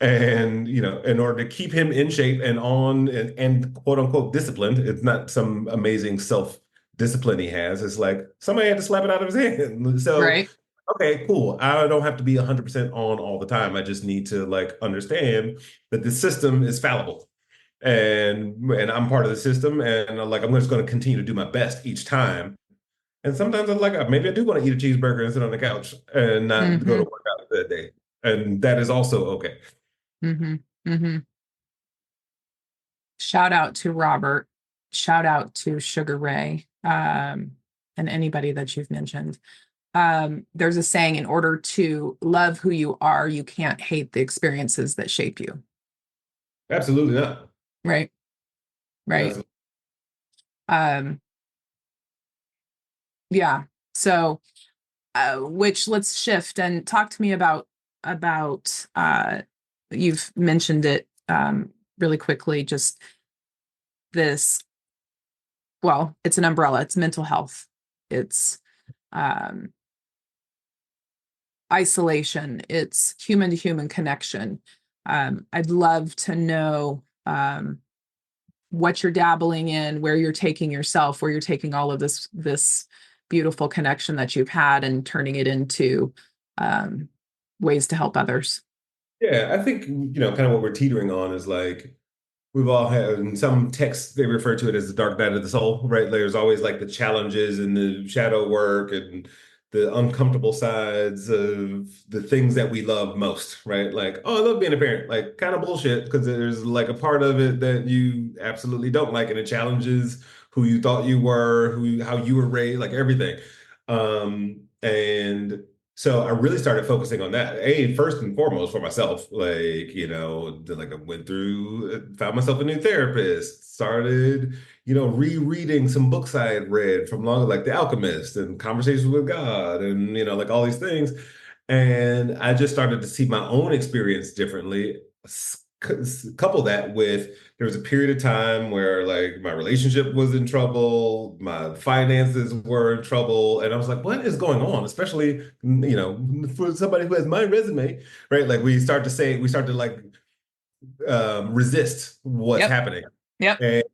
And in order to keep him in shape and on and quote unquote disciplined, it's not some amazing self discipline he has. It's like somebody had to slap it out of his hand. So Right. okay, cool. I don't have to be 100% on all the time. I just need to like understand that the system is fallible. And I'm part of the system, and like I'm just going to continue to do my best each time. And sometimes I'm like, maybe I do want to eat a cheeseburger and sit on the couch and not go to Hmm. work out that day. And that is also okay. Hmm. Hmm. Shout out to Robert. Shout out to Sugar Ray, and anybody that you've mentioned. There's a saying, in order to love who you are, you can't hate the experiences that shape you. Absolutely not. Right. Right. Absolutely. Um, yeah. So, which let's shift and talk to me about you've mentioned it really quickly, just this, well, it's an umbrella, it's mental health, it's um isolation, it's human to human connection. I'd love to know what you're dabbling in, where you're taking yourself, where you're taking all of this beautiful connection that you've had and turning it into um, ways to help others. Yeah, I think, kind of what we're teetering on is like we've all had in some texts they refer to it as the dark night of the soul, right? There's always like the challenges and the shadow work and the uncomfortable sides of the things that we love most, right? Like, oh, I love being a parent, like kind of bullshit because there's like a part of it that you absolutely don't like, and it challenges who you thought you were, how you were raised, like everything. And so I really started focusing on that. First and foremost for myself, like, like I went through, found myself a new therapist, started, rereading some books I had read from long, like The Alchemist and Conversations with God and, like all these things. And I just started to see my own experience differently. Couple that with there was a period of time where like my relationship was in trouble, my finances were in trouble, and I was like, what is going on? Especially, for somebody who has my resume, right? Like we start to like resist what's Yep. happening. Yep.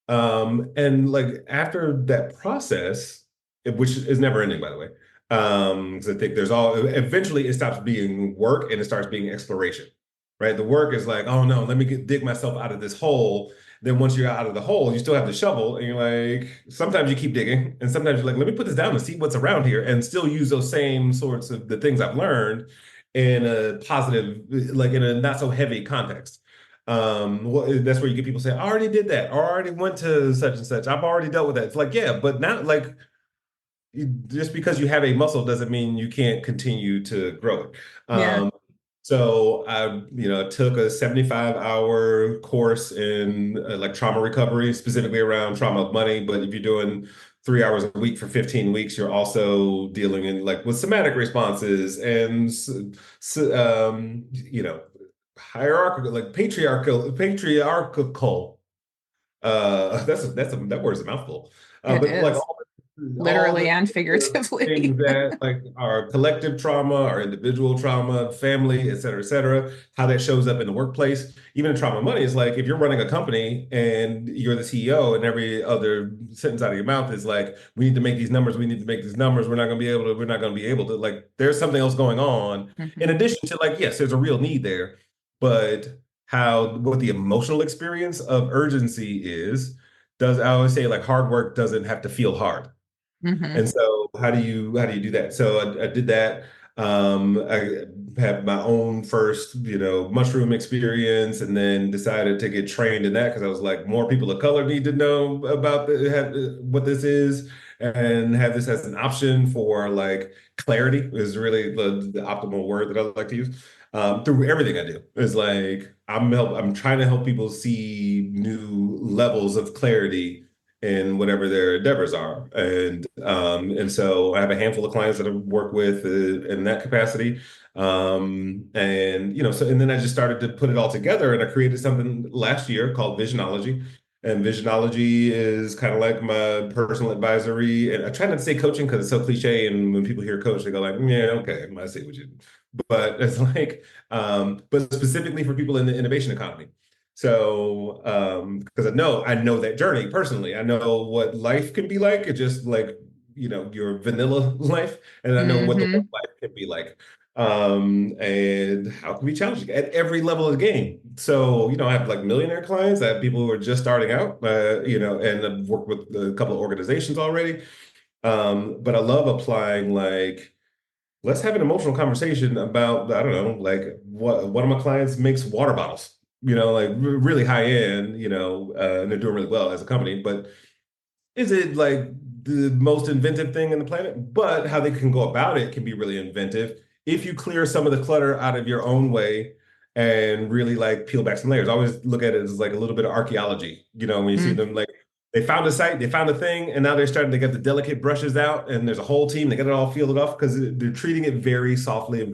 And like after that process, which is never ending, by the way, because I think there's all eventually it stops being work and it starts being exploration, right? The work is like, oh no, let me dig myself out of this hole. Then once you're out of the hole, you still have the shovel, and you're like, sometimes you keep digging, and sometimes you're like, let me put this down and see what's around here, and still use those same sorts of the things I've learned in a positive, like in a not so heavy context. That's where you get people say, I already did that, or I already went to such and such. I've already dealt with that. It's like, yeah, but not like just because you have a muscle doesn't mean you can't continue to grow it. Yeah. So I, took a 75-hour course in like trauma recovery, specifically around trauma of money. But if you're doing 3 hours a week for 15 weeks, you're also dealing in like with somatic responses and, hierarchical, like patriarchal. That word's a mouthful. It But like is all literally and the things figuratively. that like our collective trauma, our individual trauma, family, et cetera, how that shows up in the workplace. Even in trauma money is like if you're running a company and you're the CEO and every other sentence out of your mouth is like, we need to make these numbers, we need to make these numbers, we're not going to be able to, like, there's something else going on. In Mhm. addition to like, yes, there's a real need there, but what the emotional experience of urgency is, I always say like hard work doesn't have to feel hard. Mhm. And so how do you do that? So I did that. I had my own first, mushroom experience, and then decided to get trained in that because I was like, more people of color need to know about what this is, and have this as an option for like clarity is really the optimal word that I like to use. Through everything I do is like I'm trying to help people see new levels of clarity in whatever their endeavors are. And so I have a handful of clients that I work with in that capacity. And then I just started to put it all together, and I created something last year called Visionology. And Visionology is kind of like my personal advisory. And I try not to say coaching because it's so cliche. And when people hear coach, they go like, yeah, okay, I see what you do. But it's like, but specifically for people in the innovation economy. So, because I know that journey personally. I know what life can be like. It's just like, your vanilla life, and I know what the work Mhm. life can be like. And how it can be challenging at every level of the game. So, I have like millionaire clients. I have people who are just starting out, and I've worked with a couple of organizations already. But I love applying like, let's have an emotional conversation about, I don't know, like what one of my clients makes water bottles, like really high end, and they're doing really well as a company. But is it like the most inventive thing in the planet? But how they can go about it can be really inventive if you clear some of the clutter out of your own way and really like peel back some layers. I always look at it as like a little bit of archaeology, when you see Mm. them like they found a site, they found a thing, and now they're starting to get the delicate brushes out, and there's a whole team, they get it all fielded off because they're treating it very softly and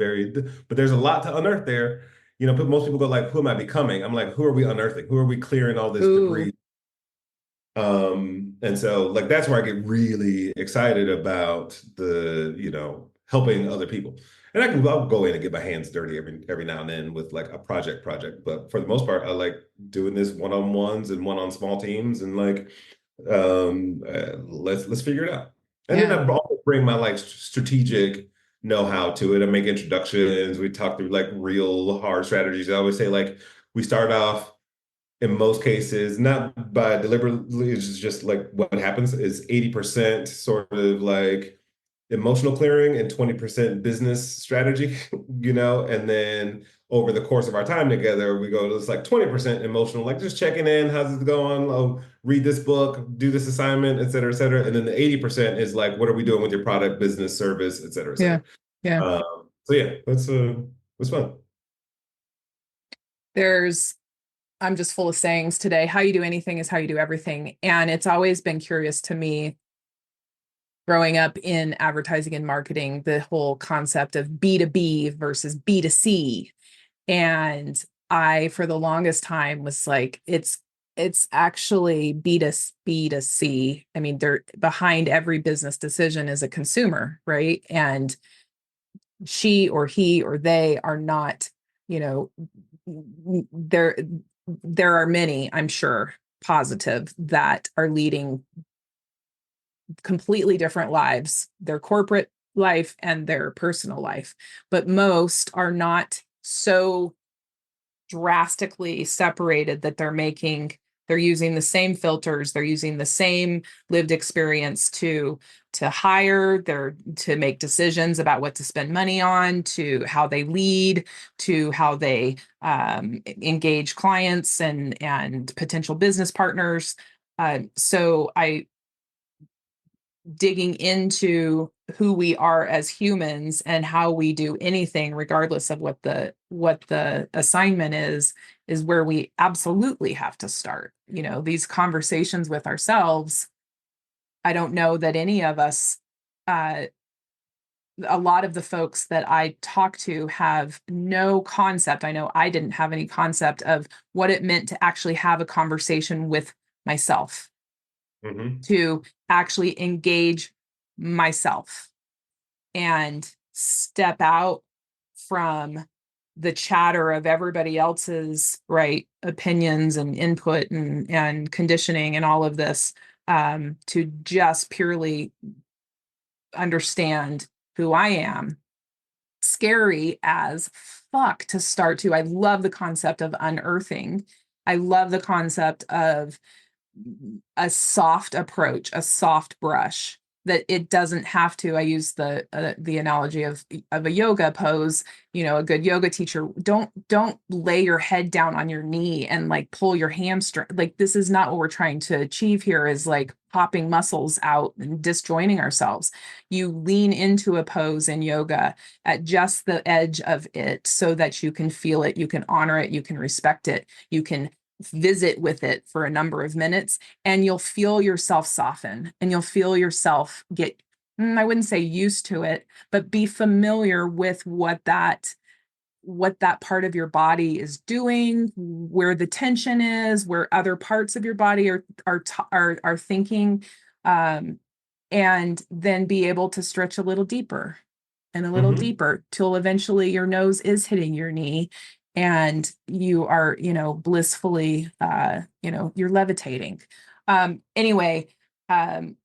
but there's a lot to unearth there. But most people go like, who am I becoming? I'm like, who are we unearthing? Who are we clearing all this Ooh. debris? And so like that's where I get really excited about helping other people. And I'll go in and get my hands dirty every now and then with like a project. But for the most part, I like doing this one-on-ones and one on small teams and like let's figure it out. And then Yeah. I also bring my like strategic know-how to it. I make introductions. We talk through like real hard strategies. I always say like we start off in most cases, not by deliberately, it's just like what happens is 80% sort of like emotional clearing and 20% business strategy, and then over the course of our time together, we go to it's like 20% emotional, like just checking in, how's it going? Oh, read this book, do this assignment, et cetera, et cetera. And then the 80% is like, what are we doing with your product, business, service, et cetera, et Yeah. cetera. Yeah. So yeah, that's fun. There's I'm just full of sayings today. How you do anything is how you do everything. And it's always been curious to me growing up in advertising and marketing, the whole concept of B2B versus B2C. And I, for the longest time, was like, it's actually B2C. I mean, they're behind every business decision is a consumer, right? And she or he or they are not, you know, there there are many, I'm sure, positive that are leading completely different lives, their corporate life and their personal life, but most are not so drastically separated that they're using the same filters, they're using the same lived experience to hire, to make decisions about what to spend money on, to how they lead, to how they engage clients and potential business partners. So I digging into who we are as humans and how we do anything regardless of what the what the assignment is where we absolutely have to start. These conversations with ourselves. I don't know that any of us, uh, a lot of the folks that I talk to have no concept. I know I didn't have any concept of what it meant to actually have a conversation with myself, Hmm. to actually engage myself and step out from the chatter of everybody else's right opinions and input and conditioning and all of this, to just purely understand who I am. Scary as fuck to start to. I love the concept of unearthing. I love the concept of a soft approach, a soft brush, that it doesn't have to. I use the analogy of a yoga pose. A good yoga teacher, don't lay your head down on your knee and like pull your hamstring. Like, this is not what we're trying to achieve here, is like popping muscles out and disjoining ourselves. You lean into a pose in yoga at just the edge of it so that you can feel it, you can honor it, you can respect it, you can visit with it for a number of minutes, and you'll feel yourself soften, and you'll feel yourself get, I wouldn't say used to it, but be familiar with what that part of your body is doing, where the tension is, where other parts of your body are thinking, um, and then be able to stretch a little deeper and a little Hmm. deeper till eventually your nose is hitting your knee, and you are, blissfully, you're levitating. Anyway, um, You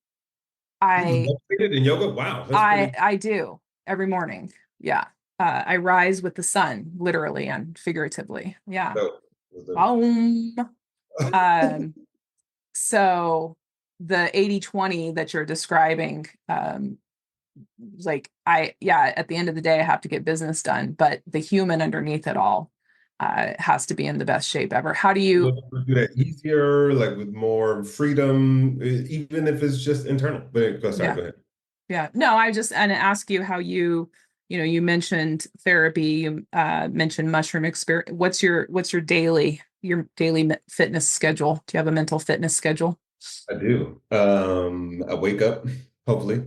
I levitated in yoga? Wow, that's I pretty I do every morning. Yeah. I rise with the sun, literally and figuratively. Yeah. dope. That's dope. Boom. Um, so the 80/20 that you're describing, like, yeah, at the end of the day, I have to get business done, but the human underneath it all, has to be in the best shape ever. How do you, Would do that easier, like with more freedom, even if it's just internal. But sorry, yeah. go ahead. Yeah. No, I just and ask you how you mentioned therapy, you mentioned mushroom experience. What's your daily fitness schedule? Do you have a mental fitness schedule? I do. I wake up, hopefully,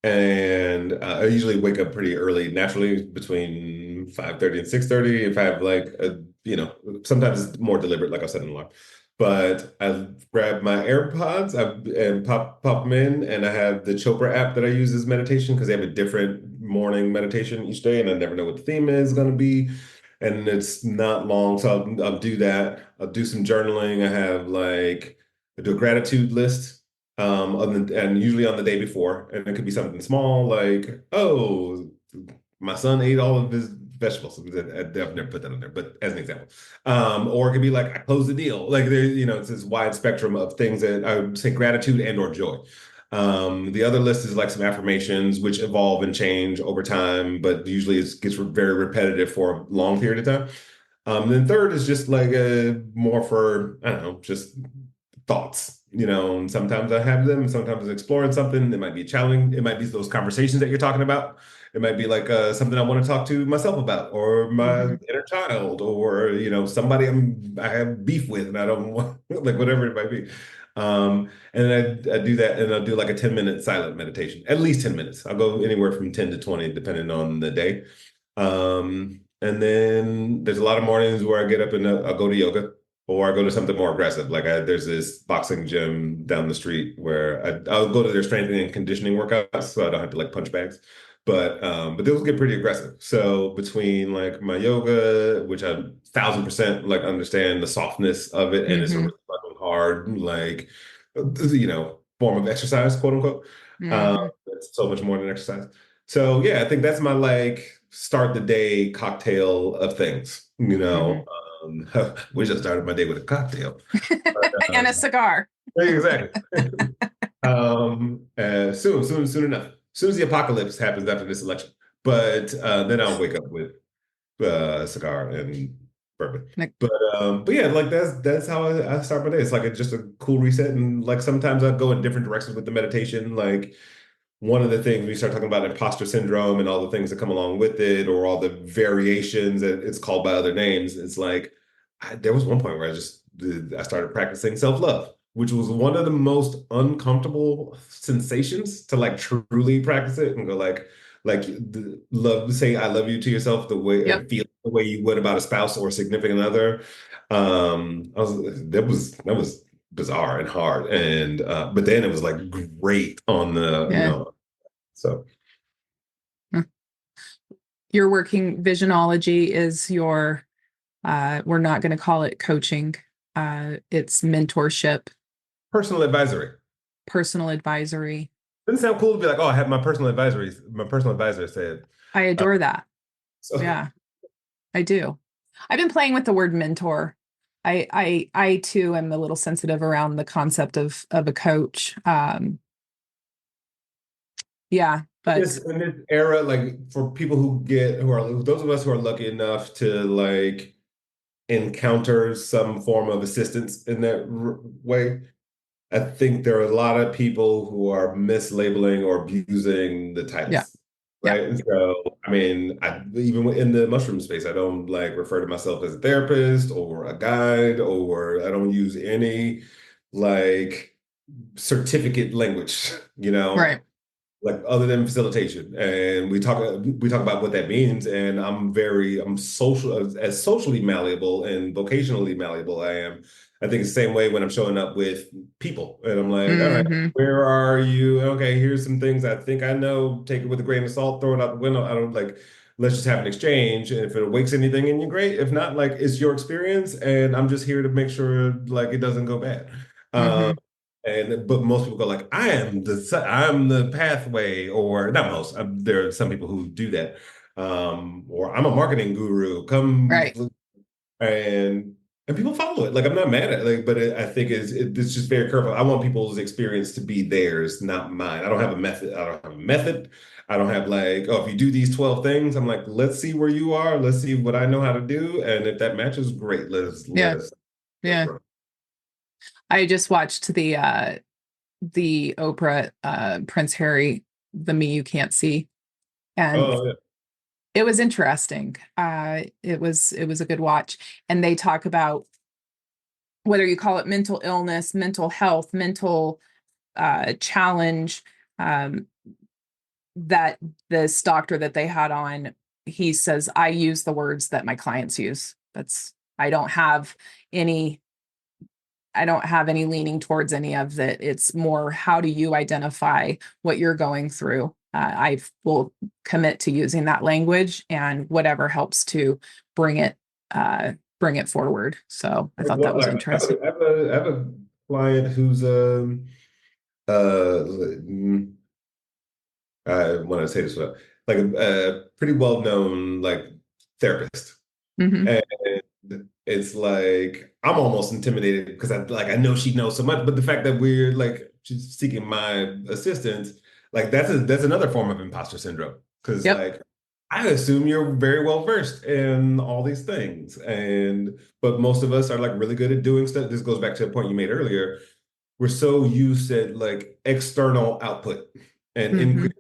and I usually wake up pretty early, naturally between 5:30 and 6:30. If I have like sometimes it's more deliberate, like I said in the alarm. But I grab my AirPods and pop them in, and I have the Chopra app that I use as meditation because they have a different morning meditation each day, and I never know what the theme is going to be. And it's not long, so I'll do that. I'll do some journaling. I do a gratitude list, and usually on the day before, and it could be something small like, oh, my son ate all of his vegetables. I've never put that on there, but as an example, or it could be like I closed the deal. Like it's this wide spectrum of things that I would say gratitude and or joy. The other list is like some affirmations which evolve and change over time, but usually it gets very repetitive for a long period of time. Then third is just like more for, I don't know, just thoughts, and sometimes I have them, sometimes I'm exploring something. It might be challenging. It might be those conversations that you're talking about. It might be like something I want to talk to myself about, or my Hmm. inner child, or somebody I have beef with, and I don't want like whatever it might be. And I do that, and I'll do like a 10-minute silent meditation, at least 10 minutes. I'll go anywhere from 10 to 20, depending on the day. And then there's a lot of mornings where I get up and I'll go to yoga or I go to something more aggressive. There's this boxing gym down the street where I'll go to their strengthening and conditioning workouts, so I don't have to like punch bags. But those get pretty aggressive. So between like my yoga, which I 1,000% like understand the softness of it, and it's a Hmm. really fucking hard form of exercise, quote unquote. Hmm. It's so much more than exercise. So yeah, I think that's my like start the day cocktail of things. Hmm. Wish I started my day with a cocktail. And a Um, cigar. exactly. Soon enough. Soon as the apocalypse happens after this election. But then I'll wake up with a cigar and bourbon. Like, But yeah, like that's how I start my day. It's like just a cool reset, and like sometimes I go in different directions with the meditation. Like one of the things we start talking about imposter syndrome and all the things that come along with it, or all the variations that it's called by other names, it's like there was one point where I started practicing self-love, which was one of the most uncomfortable sensations to like truly practice it and go love, say I love you to yourself the way Yep. and feel the way you would about a spouse or significant other. That was bizarre and hard, and but then it was like great on the, Yeah. so Mm. Your working visionology is your, we're not going to call it coaching. It's mentorship, personal advisory. personal advisory. Doesn't sound cool to be like, oh, I have my personal advisor said. I Uh, adore that. so Yeah, I do. I've been playing with the word mentor. I too am a little sensitive around the concept of a coach. Yeah, but in this era, like for people who are those of us who are lucky enough to like encounter some form of assistance in that way, I think there are a lot of people who are mislabeling or abusing the yeah, titles, yeah, right? And so, I mean, even in the mushroom space, I don't like refer to myself as a therapist or a guide, or I don't use any like certificate language, right. like other than facilitation. And we talk about what that means. And I'm social, as socially malleable and vocationally malleable I am. I think it's the same way when I'm showing up with people and I'm like, all right, Hmm. where are you? Okay, here's some things I think I know. Take it with a grain of salt, throw it out the window. I don't like, let's just have an exchange. And if it wakes anything in you, great. If not, like it's your experience. And I'm just here to make sure like it doesn't go bad. Hmm. And but most people go like, I'm the pathway, or not most. There are some people who do that, or I'm a marketing guru. Come Right. and people follow it. Like I'm not mad at it, like, but I think it's just very careful. I want people's experience to be theirs, not mine. I don't have a method. I don't have a method. I don't have like, oh, if you do these 12 things, I'm like, let's see where you are. Let's see what I know how to do, and if that matches, great. Yeah, Let's yeah. run. I just watched the Oprah Prince Harry, The Me You Can't See, and Oh yeah. it was interesting. It was a good watch, and they talk about whether you call it mental illness, mental health, mental challenge. Um, that this doctor that they had on, he says, I use the words that my clients use. That's I don't have any I don't have any leaning towards any of it. It's more, how do you identify what you're going through? I will commit to using that language and whatever helps to bring it bring it forward. So I thought that Well, was like interesting. I have a client who's mm, I want to say this well, like a pretty well known like therapist, Hmm. and it's like I'm almost intimidated because I know she knows so much, but the fact that we're like she's seeking my assistance, like that's another form of imposter syndrome because Yep. like I assume you're very well versed in all these things, and but most of us are like really good at doing stuff. This goes back to a point you made earlier. We're so used to like external output and Hmm. increase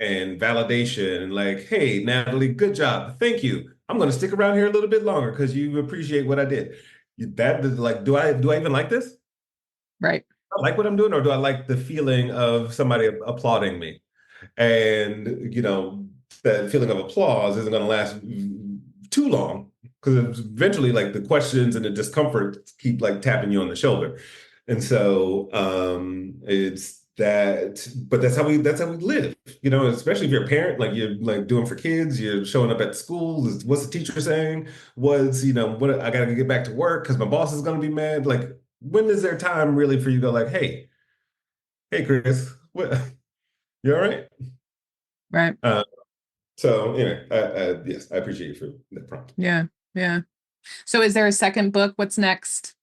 and validation and like, hey, Natalie, good job. Thank you. I'm going to stick around here a little bit longer because you appreciate what I did. That like, do I even like this? Right. I like what I'm doing, or do I like the feeling of somebody applauding me? And that feeling of applause isn't going to last too long because eventually, like the questions and the discomfort keep like tapping you on the shoulder, and so it's that. But that's how we live, Especially if you're a parent, like you're like doing for kids, you're showing up at school. What's the teacher saying? What I got to get back to work because my boss is going to be mad. Like, when is there time really for you to go like, hey, Chris, what? You all right? Right. Uh, so anyway, yes, I appreciate you for that prompt. Yeah. Yeah. So is there a second book? What's next?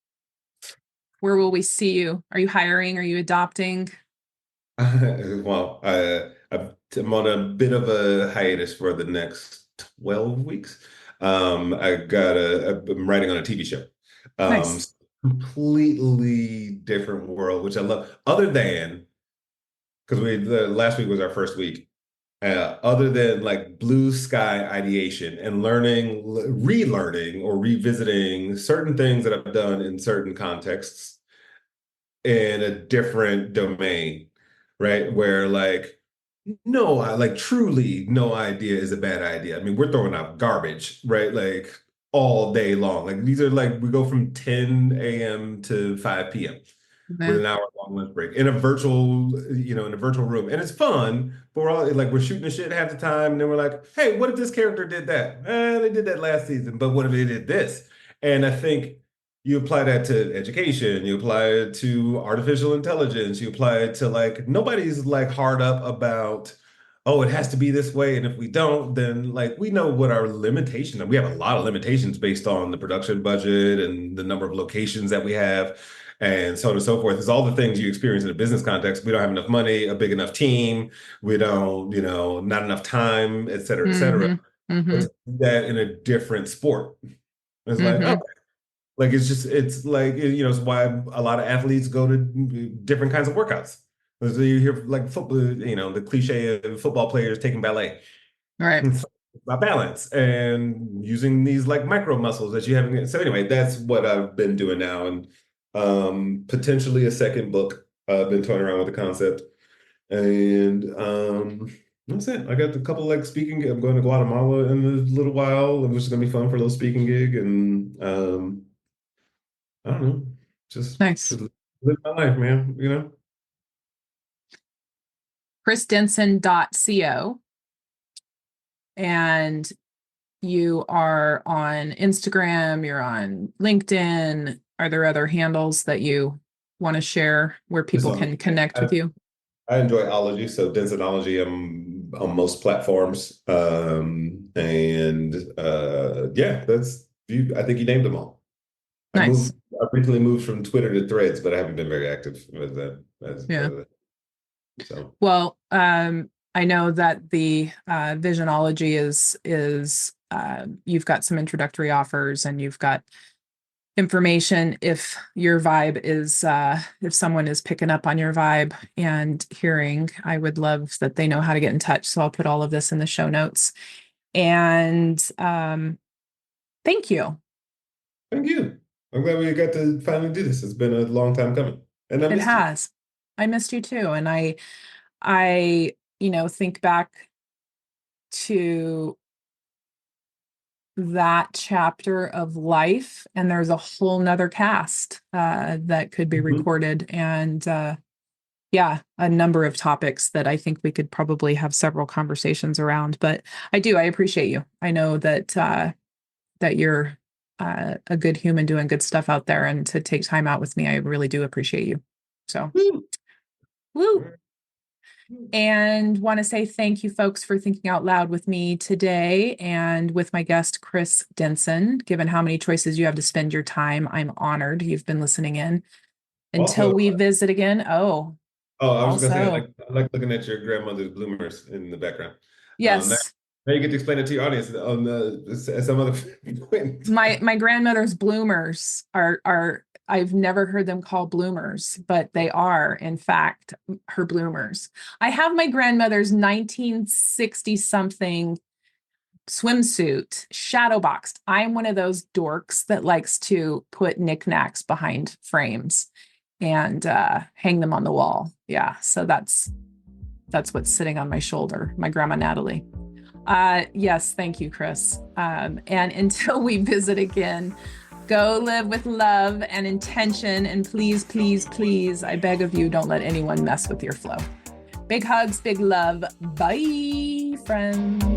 Where will we see you? Are you hiring? Are you adopting? Well, I'm on a bit of a hiatus for the next 12 weeks. I'm writing on a TV show. Nice. Completely different world, which I love. Other than because last week was our first week. Other than like blue sky ideation and relearning or revisiting certain things that I've done in certain contexts in a different domain, right? Where like no, I like truly no idea is a bad idea. I mean, we're throwing out garbage, right? Like all day long. Like these are like we go from 10 a.m. to 5 p.m. with Yeah. an hour long lunch break in a virtual, in a virtual room. And it's fun, but we're all like we're shooting the shit half the time. And then we're like, hey, what if this character did that? They did that last season, but what if they did this? And I think you apply that to education, you apply it to artificial intelligence, you apply it to like nobody's like hard up about, oh, it has to be this way. And if we don't, then like we know what our limitations are. We have a lot of limitations based on the production budget and the number of locations that we have and so on and so forth. It's all the things you experience in a business context. We don't have enough money, a big enough team, we don't, not enough time, et cetera, et cetera. Mm-hmm. But Mm-hmm. to do that in a different sport, it's like, oh, Mm-hmm. like it's like it's why a lot of athletes go to different kinds of workouts. So you hear like football, the cliche of football players taking ballet. Right. It's about balance and using these like micro muscles that you haven't. So anyway, that's what I've been doing now, and potentially a second book. I've been toying around with the concept, and that's it. I got a couple like speaking. I'm going to Guatemala in a little while, which is gonna be fun for a little speaking gig, and I don't know, Nice. just live my life, man. ChrisDenson.co. And you are on Instagram, you're on LinkedIn. Are there other handles that you want to share where Just people on, can connect I, with you? I enjoy ology, so Densonology. I'm on most platforms, and yeah, that's you. I think you named them all. I Nice. moved. I recently moved from Twitter to Threads, but I haven't been very active with that as Yeah. so. Well, I know that the Visionology is you've got some introductory offers and you've got information if your vibe is if someone is picking up on your vibe and hearing. I would love that they know how to get in touch. So I'll put all of this in the show notes. And thank you. Thank you. I'm glad we got to finally do this. It's been a long time coming, and I It missed you. has. I missed you too. And I think back to that chapter of life, and there's a whole nother cast that could be Mhm. recorded. And yeah, a number of topics that I think we could probably have several conversations around. But I appreciate you. I know that you're a good human doing good stuff out there, and to take time out with me, I really do appreciate you. So, Woo. woo. And want to say thank you, folks, for thinking out loud with me today and with my guest, Chris Denson. Given how many choices you have to spend your time, I'm honored you've been listening in. Until Also, we visit again. Oh, I was just gonna say, also, I like looking at your grandmother's bloomers in the background. Now, yes, now you get to explain it to your audience on at some other point. my grandmother's bloomers are I've never heard them called bloomers, but they are in fact her bloomers. I have my grandmother's 1960 something swimsuit shadow boxed. I'm one of those dorks that likes to put knickknacks behind frames and hang them on the wall. Yeah, so that's what's sitting on my shoulder, my grandma Natalie. Yes, thank you, Chris. And until we visit again, go live with love and intention. And please, please, please, I beg of you, don't let anyone mess with your flow. Big hugs, big love. Bye, friends.